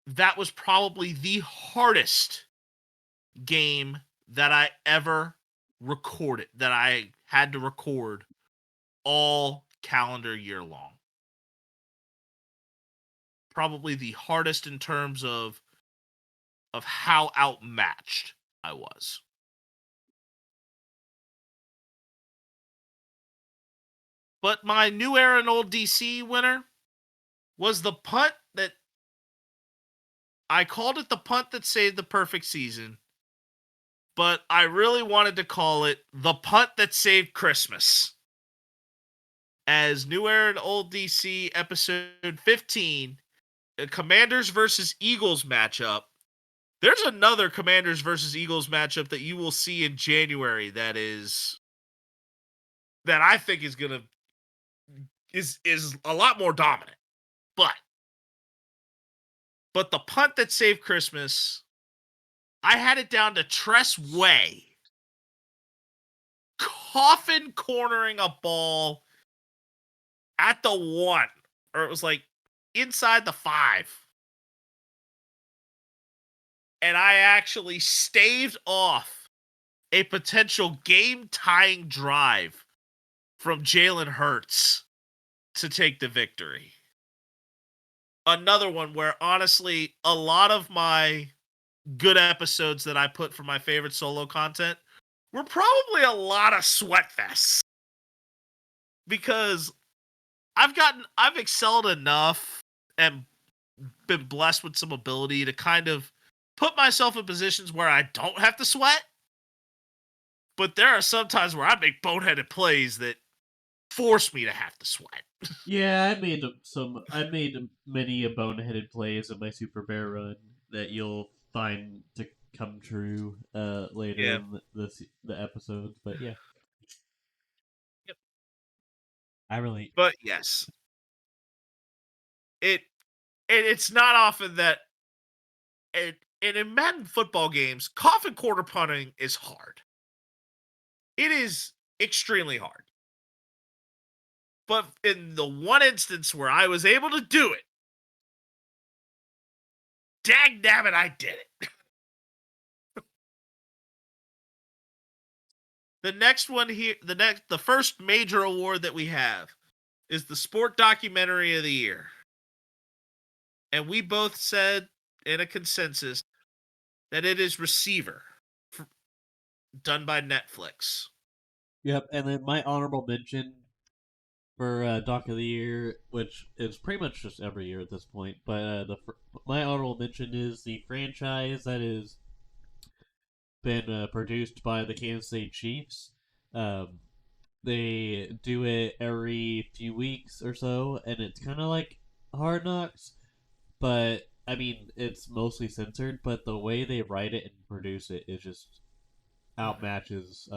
Speaker 6: That was probably the hardest game that I ever recorded, that I had to record all calendar year long. Probably the hardest in terms of how outmatched I was. But my new era and old DC winner was the punt that I called it the punt that saved the perfect season, but I really wanted to call it the punt that saved Christmas. As New Era and Old DC episode 15, a Commanders versus Eagles matchup. There's another Commanders versus Eagles matchup that you will see in January that I think is gonna is a lot more dominant. But the punt that saved Christmas, I had it down to Tress Way coffin cornering a ball at the 1, or it was like inside the 5. And I actually staved off a potential game-tying drive from Jalen Hurts to take the victory. Another one where, honestly, a lot of my good episodes that I put for my favorite solo content were probably a lot of sweat fests. Because I've excelled enough and been blessed with some ability to kind of put myself in positions where I don't have to sweat. But there are some times where I make boneheaded plays that force me to have to sweat.
Speaker 1: Yeah, I made many a boneheaded plays in my Super Bear run that you'll find to come true later
Speaker 6: Yeah.
Speaker 1: in the episodes. But yeah,
Speaker 6: Yep.
Speaker 1: I really.
Speaker 6: But yes, it's not often that and in Madden football games, coffin quarter punting is hard. It is extremely hard. But in the one instance where I was able to do it, dag nabbit, I did it. The next one here, the first major award that we have is the Sport Documentary of the Year. And we both said in a consensus that it is Receiver, done by Netflix.
Speaker 1: Yep, and then my honorable mention for Doc of the Year, which is pretty much just every year at this point, but my honorable mention is the franchise that is been produced by the Kansas City Chiefs. They do it every few weeks or so, and it's kind of like Hard Knocks, but I mean, it's mostly censored, but the way they write it and produce it is just outmatches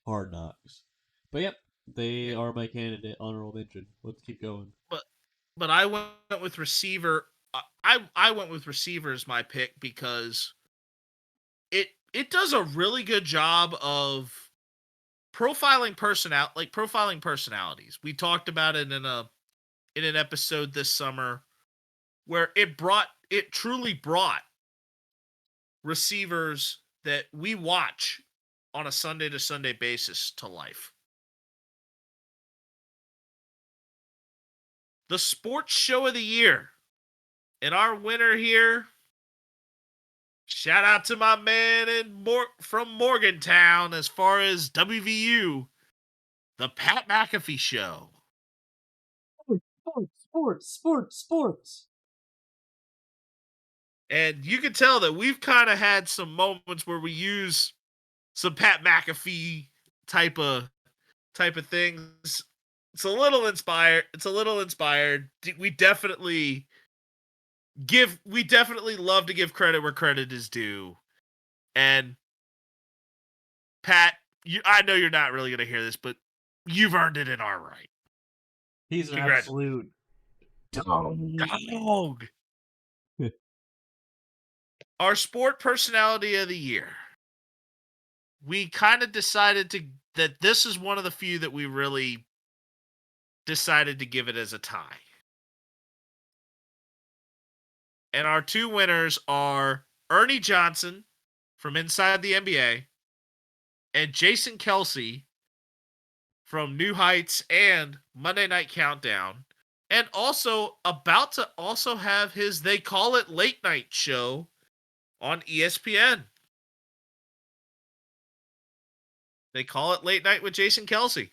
Speaker 1: Hard Knocks. But yep, they are my candidate honorable mention. Let's keep going.
Speaker 6: But I went with Receiver. I went with Receiver as my pick because it does a really good job of profiling personalities. We talked about it in an episode this summer where it truly brought receivers that we watch on a Sunday to Sunday basis to life. The sports show of the year. And our winner here, shout out to my man from Morgantown as far as WVU, the Pat McAfee Show.
Speaker 1: Sports.
Speaker 6: And you can tell that we've kind of had some moments where we use some Pat McAfee type of things. It's a little inspired. We definitely love to give credit where credit is due. And Pat, I know you're not really going to hear this, but you've earned it in our right.
Speaker 1: He's an absolute
Speaker 6: dog. Our sport personality of the year. we kind of decided that this is one of the few that we really decided to give it as a tie. And our two winners are Ernie Johnson from Inside the NBA and Jason Kelsey from New Heights and Monday Night Countdown. And also about to also have his They Call It Late Night show on ESPN. They Call It Late Night with Jason Kelsey.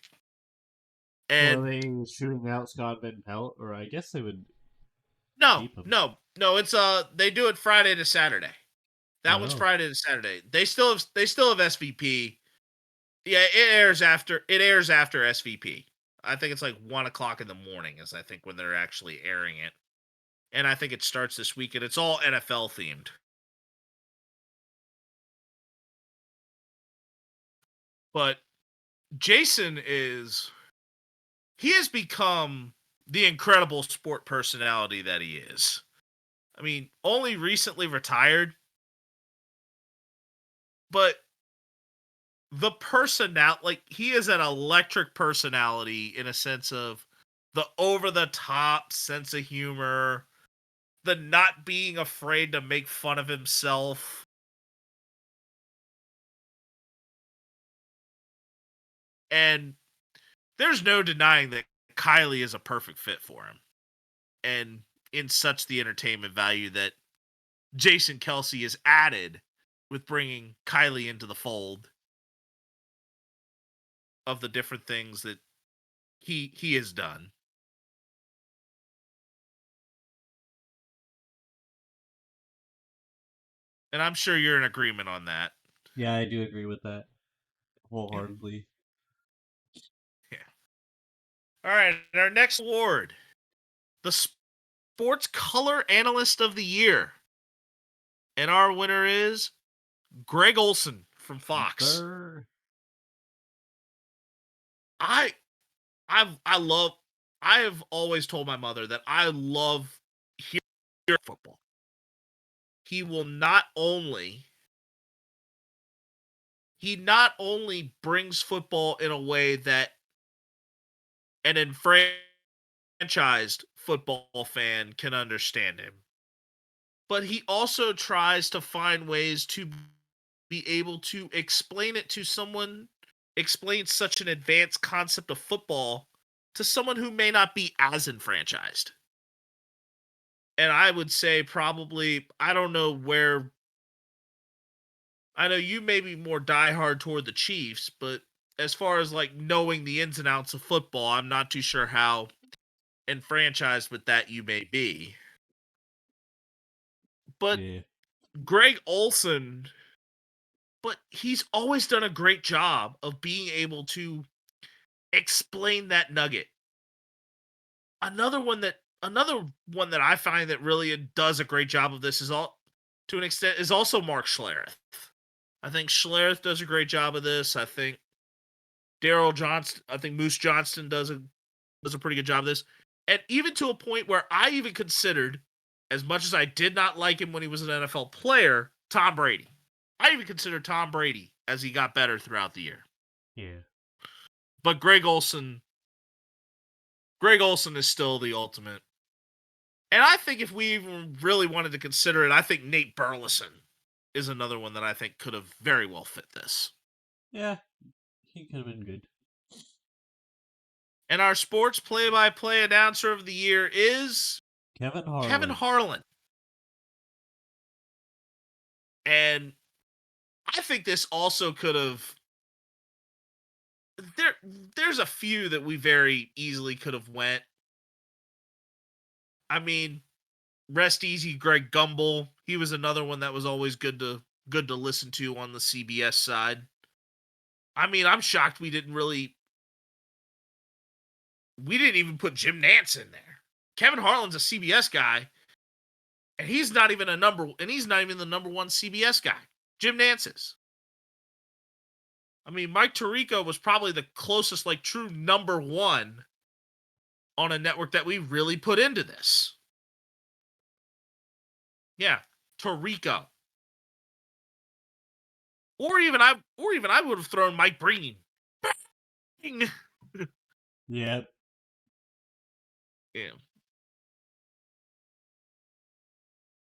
Speaker 6: And
Speaker 1: are they shooting out Scott Van Pelt, or I guess they would keep him?
Speaker 6: no. It's they do it Friday to Saturday. That one's
Speaker 1: Oh.
Speaker 6: Friday to Saturday. They still have SVP. Yeah, it airs after SVP. I think it's like 1:00 in the morning is I think when they're actually airing it. And I think it starts this week, and it's all NFL themed. But Jason he has become the incredible sport personality that he is. I mean, only recently retired, but the like he is an electric personality in a sense of the over the top sense of humor, the not being afraid to make fun of himself. And there's no denying that Kylie is a perfect fit for him. And in such the entertainment value that Jason Kelsey is added with bringing Kylie into the fold of the different things that he has done. And I'm sure you're in agreement on that.
Speaker 1: Yeah, I do agree with that wholeheartedly.
Speaker 6: Yeah. All right, our next award, the Sports Color Analyst of the Year. And our winner is Greg Olson from Fox. I have always told my mother that I love hearing football. He not only brings football in a way that an enfranchised football fan can understand him, but he also tries to find ways to be able to explain such an advanced concept of football to someone who may not be as enfranchised. And I would say probably, I don't know where, I know you may be more diehard toward the Chiefs, but as far as like knowing the ins and outs of football, I'm not too sure how enfranchised with that you may be. But
Speaker 1: Yeah.
Speaker 6: Greg Olson, he's always done a great job of being able to explain that nugget. Another one that I find that really does a great job of this to an extent is also Mark Schlereth. I think Schlereth does a great job of this. I think Moose Johnston does a pretty good job of this. And even to a point where I even considered, as much as I did not like him when he was an NFL player, Tom Brady. I even considered Tom Brady as he got better throughout the year.
Speaker 1: Yeah.
Speaker 6: But Greg Olson is still the ultimate. And I think if we even really wanted to consider it, I think Nate Burleson is another one that I think could have very well fit this.
Speaker 1: Yeah, he could have been good.
Speaker 6: And our sports play-by-play announcer of the year is
Speaker 1: Kevin Harlan.
Speaker 6: Kevin Harlan. And I think this also could have... There's a few that we very easily could have went. I mean, rest easy, Greg Gumbel. He was another one that was always good to listen to on the CBS side. I mean, I'm shocked we didn't even put Jim Nantz in there. Kevin Harlan's a CBS guy, and he's not even the number one CBS guy. Jim Nantz is. I mean, Mike Tirico was probably the closest, like, true number one on a network that we really put into this. Yeah, Tirico. Or even I would have thrown Mike Breen. Bang!
Speaker 1: Yeah.
Speaker 6: Yeah.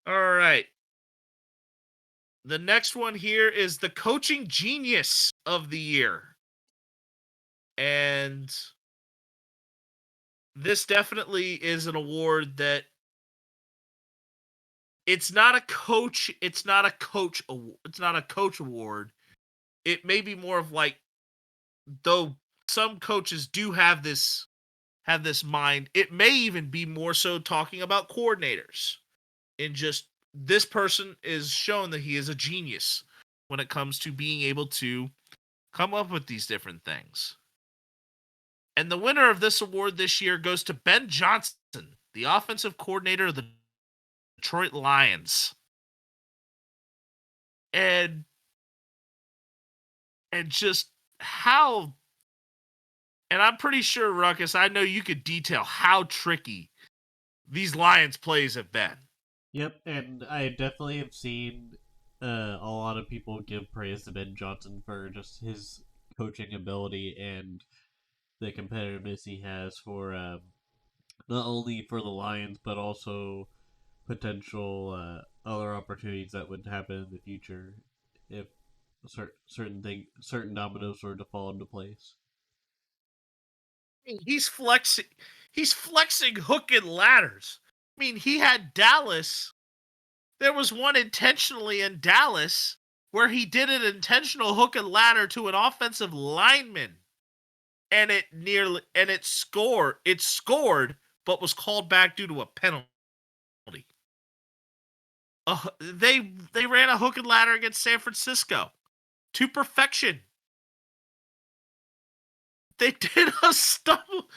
Speaker 6: All right. The next one here is the coaching genius of the year. And this definitely is an award that it's not a coach award. It may be more of like, though some coaches do have this mind, it may even be more so talking about coordinators. And just this person is shown that he is a genius when it comes to being able to come up with these different things. And the winner of this award this year goes to Ben Johnson, the offensive coordinator of the Detroit Lions. And just how, and I'm pretty sure, Ruckus, I know you could detail how tricky these Lions plays have been.
Speaker 1: Yep, and I definitely have seen a lot of people give praise to Ben Johnson for just his coaching ability and the competitiveness he has for not only for the Lions but also potential other opportunities that would happen in the future if certain dominoes were to fall into place.
Speaker 6: He's flexing hook and ladders. I mean, he had Dallas. There was one intentionally in Dallas where he did an intentional hook and ladder to an offensive lineman, and it scored, but was called back due to a penalty. They ran a hook and ladder against San Francisco to perfection. They did a stumble.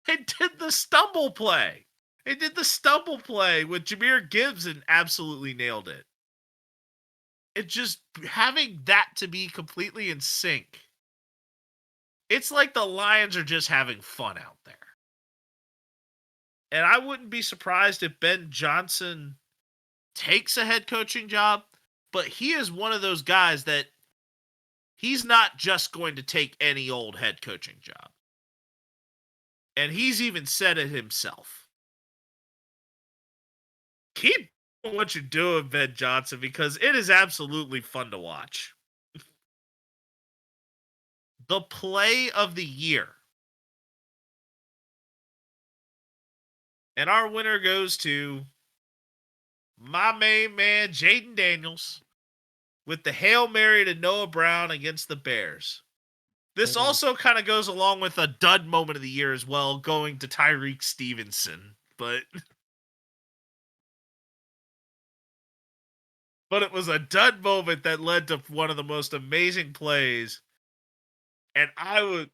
Speaker 6: They did the stumble play. They did the stumble play with Jahmyr Gibbs and absolutely nailed it. It just having that to be completely in sync. It's like the Lions are just having fun out there. And I wouldn't be surprised if Ben Johnson takes a head coaching job, but he is one of those guys that he's not just going to take any old head coaching job. And he's even said it himself. Keep doing what you're doing, Ben Johnson, because it is absolutely fun to watch. The play of the year. And our winner goes to my main man, Jaden Daniels, with the Hail Mary to Noah Brown against the Bears. This also kind of goes along with a dud moment of the year as well, going to Tyreek Stevenson. But it was a dud moment that led to one of the most amazing plays. And I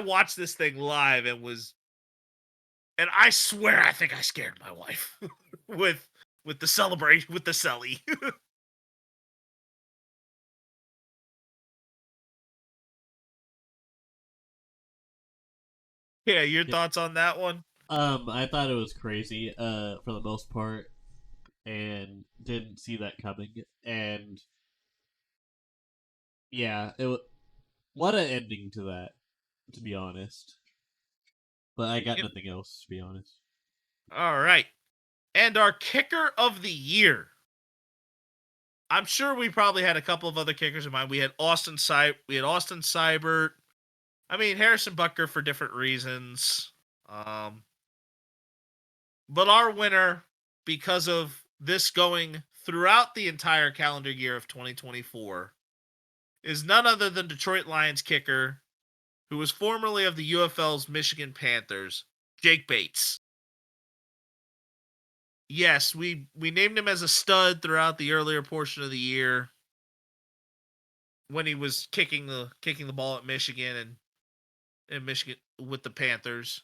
Speaker 6: watched this thing live and I swear I think I scared my wife with the celebration, with the celly. Yeah, your thoughts on that one?
Speaker 1: I thought it was crazy, for the most part, and didn't see that coming. And yeah, what an ending to that, to be honest. But I got
Speaker 6: Yep.
Speaker 1: nothing else, to be honest.
Speaker 6: All right. And our kicker of the year. I'm sure we probably had a couple of other kickers in mind. We had Austin Seibert. I mean, Harrison Butker for different reasons. But our winner, because of this going throughout the entire calendar year of 2024, is none other than Detroit Lions kicker, who was formerly of the UFL's Michigan Panthers, Jake Bates. Yes, we named him as a stud throughout the earlier portion of the year when he was kicking the ball at Michigan and Michigan with the Panthers.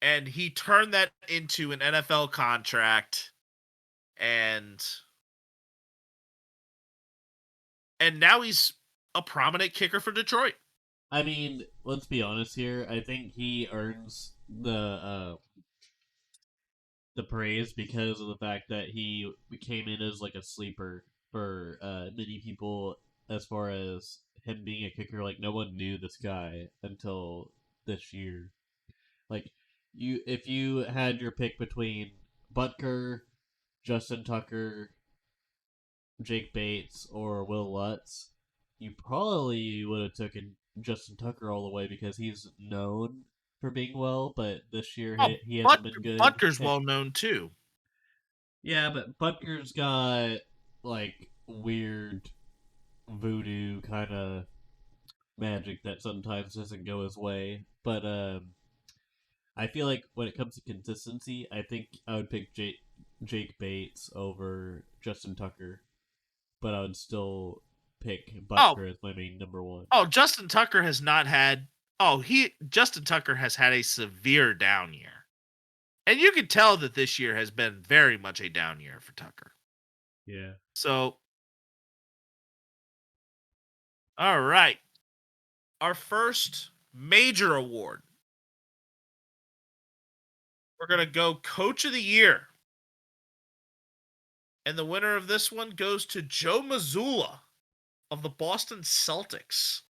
Speaker 6: And he turned that into an NFL contract, and now he's a prominent kicker for Detroit.
Speaker 1: I mean, let's be honest here. I think he earns the praise because of the fact that he came in as like a sleeper for many people as far as him being a kicker. Like no one knew this guy until this year. Like if you had your pick between Butker, Justin Tucker, Jake Bates, or Will Lutz, you probably would have taken Justin Tucker all the way because he's known for being well, but this year
Speaker 6: Oh,
Speaker 1: he hasn't been good.
Speaker 6: Butker's well known too.
Speaker 1: Yeah, but Butker's got like weird voodoo kind of magic that sometimes doesn't go his way. But I feel like when it comes to consistency, I think I would pick Jake Bates over Justin Tucker, but I would still pick
Speaker 6: Oh,
Speaker 1: Butker as my main number one.
Speaker 6: oh, Justin Tucker has not had. Justin Tucker has had a severe down year, and you can tell that this year has been very much a down year for Tucker.
Speaker 1: Yeah.
Speaker 6: So, all right, our first major award. We're gonna go Coach of the Year. And the winner of this one goes to Joe Mazzulla of the Boston Celtics.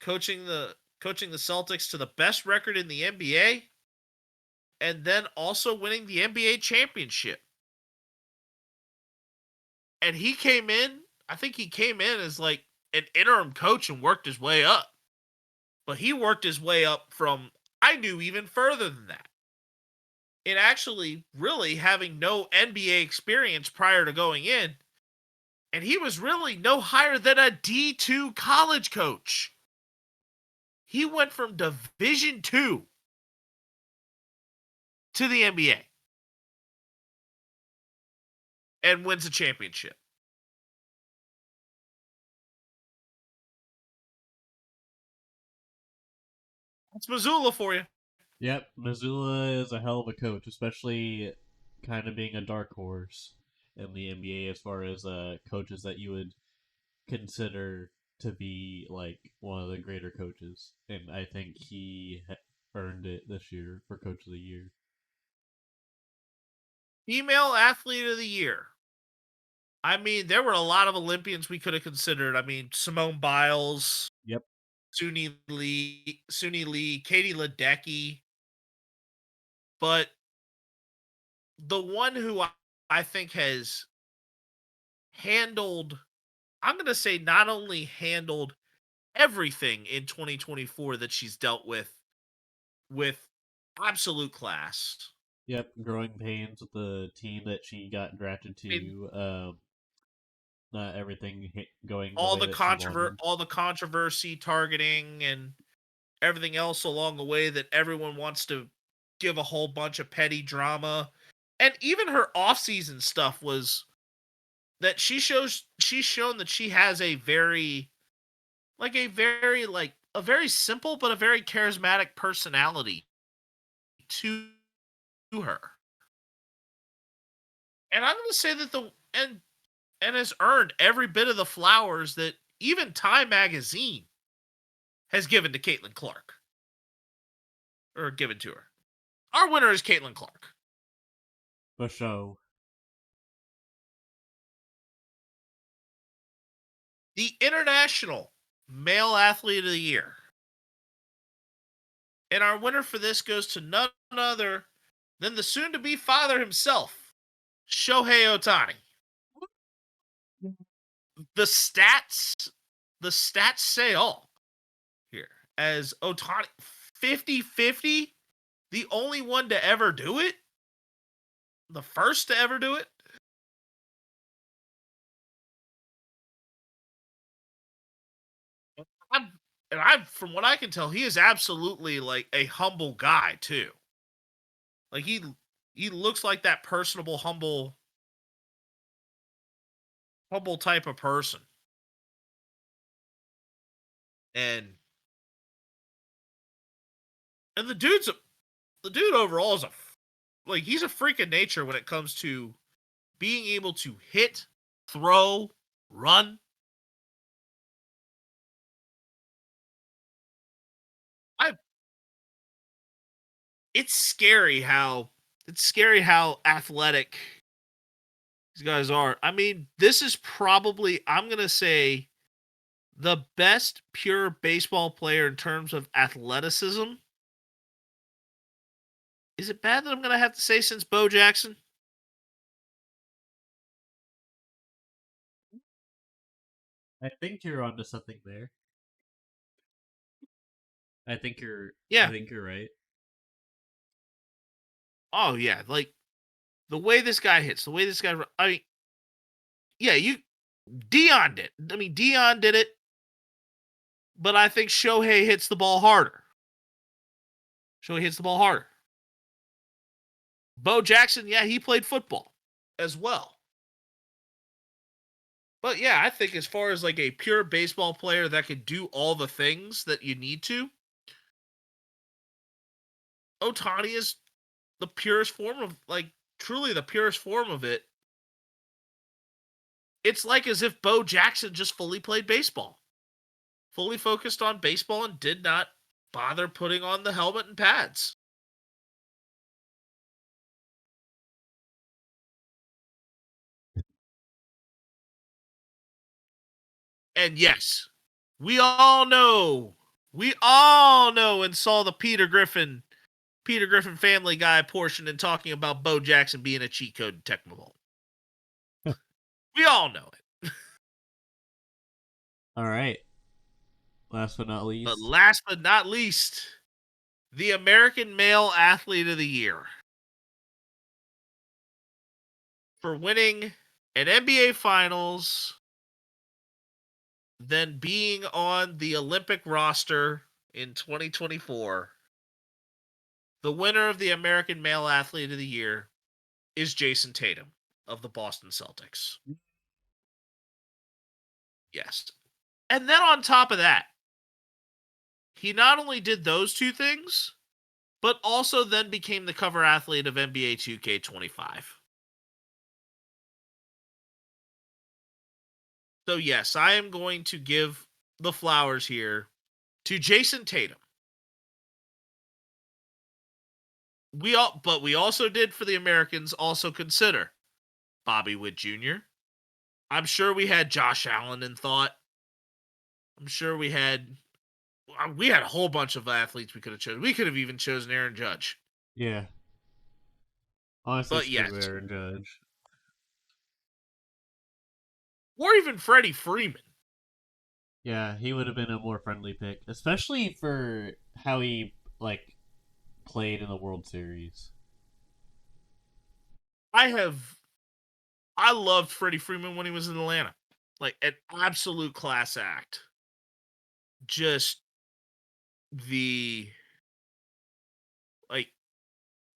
Speaker 6: Coaching the Celtics to the best record in the NBA and then also winning the NBA championship. And he came in, I think he came in as like an interim coach and worked his way up. But he worked his way up from I knew even further than that. In actually really having no NBA experience prior to going in. And he was really no higher than a D2 college coach. He went from Division 2 to the NBA and wins a championship. That's Mazzulla for you.
Speaker 1: Yep, Missoula is a hell of a coach, especially kind of being a dark horse in the NBA as far as coaches that you would consider to be like one of the greater coaches, and I think he earned it this year for Coach of the Year.
Speaker 6: Female Athlete of the Year. I mean, there were a lot of Olympians we could have considered. I mean, Simone Biles,
Speaker 1: Yep.
Speaker 6: Suni Lee, Katie Ledecky. But the one who I think has handled, I'm going to say not only handled everything in 2024 that she's dealt with absolute class.
Speaker 1: Yep, growing pains with the team that she got drafted
Speaker 6: I mean,
Speaker 1: to. Not everything going the way that she wanted.
Speaker 6: all the controversy, targeting, and everything else along the way that everyone wants to give a whole bunch of petty drama. And even her off-season stuff was that she's shown that she has a very simple but a very charismatic personality to her. And I'm going to say that and has earned every bit of the flowers that even Time Magazine has given to Caitlin Clark. Or given to her. Our winner is Caitlin Clark.
Speaker 1: For show.
Speaker 6: The International Male Athlete of the Year. And our winner for this goes to none other than the soon-to-be father himself, Shohei Ohtani. The stats say all here. As Ohtani 50-50, the only one to ever do it, the first to ever do it. From what I can tell, he is absolutely like a humble guy too. Like he looks like that personable, humble type of person. And the dude overall is he's a freak of nature when it comes to being able to hit, throw, run. It's scary how athletic These guys are. I mean, this is probably, I'm going to say, the best pure baseball player in terms of athleticism. Is it bad that I'm going to have to say since Bo Jackson?
Speaker 1: I think you're onto something there. I think you're
Speaker 6: Yeah.
Speaker 1: right.
Speaker 6: Oh, yeah. Like, the way this guy hits, I mean, yeah, Dion did. I mean, Dion did it, but I think Shohei hits the ball harder. Bo Jackson, yeah, he played football as well. But yeah, I think as far as like a pure baseball player that could do all the things that you need to, Ohtani is the purest form of, like, truly the purest form of it. It's like as if Bo Jackson just fully played baseball, fully focused on baseball, and did not bother putting on the helmet and pads. And yes, we all know and saw the Peter Griffin Family Guy portion and talking about Bo Jackson being a cheat code in Tecmo Bowl. We all know it.
Speaker 1: All right. Last but not least.
Speaker 6: But last but not least, the American Male Athlete of the Year. For winning an NBA Finals, then being on the Olympic roster in 2024, the winner of the American Male Athlete of the Year is Jason Tatum of the Boston Celtics. Yes. And then on top of that, he not only did those two things, but also then became the cover athlete of NBA 2K25. So yes, I am going to give the flowers here to Jason Tatum. We also did, for the Americans, also consider Bobby Witt Jr. I'm sure we had Josh Allen in thought. I'm sure we had a whole bunch of athletes we could have chosen. We could have even chosen Aaron Judge.
Speaker 1: Yeah. Honestly,
Speaker 6: But yes,
Speaker 1: screw Aaron Judge.
Speaker 6: or even Freddie Freeman.
Speaker 1: Yeah, he would have been a more friendly pick, especially for how he played in the World Series.
Speaker 6: I loved Freddie Freeman when he was in Atlanta. Like, an absolute class act. Just the, like,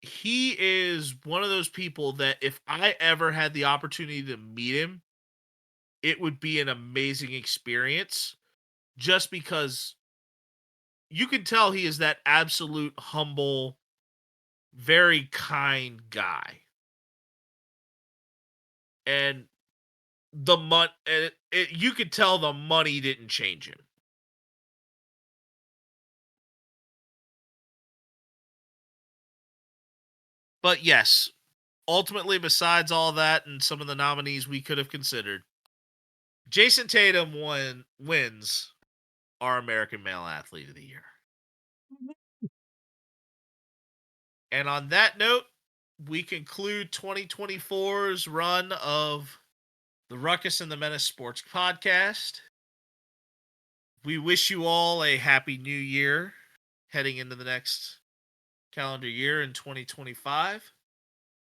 Speaker 6: he is one of those people that if I ever had the opportunity to meet him, it would be an amazing experience, just because you can tell he is that absolute humble, very kind guy. And you could tell the money didn't change him. But yes, ultimately, besides all that and some of the nominees we could have considered, Jason Tatum wins our American Male Athlete of the Year. And on that note, we conclude 2024's run of the Ruckus and the Menace Sports Podcast. We wish you all a happy new year heading into the next calendar year in 2025.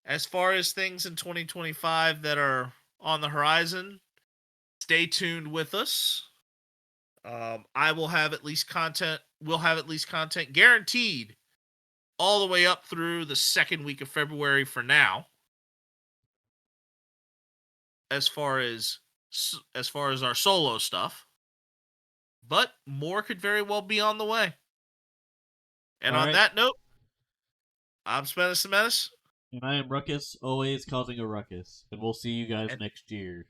Speaker 6: As far as things in 2025 that are on the horizon, stay tuned with us. I will have at least content. We'll have at least content guaranteed all the way up through the second week of February for now. As far as our solo stuff, but more could very well be on the way. And
Speaker 1: All
Speaker 6: on
Speaker 1: right.
Speaker 6: that note, I'm Ruckus and The Menace.
Speaker 1: And I am Ruckus, always causing a ruckus. And we'll see you guys next year.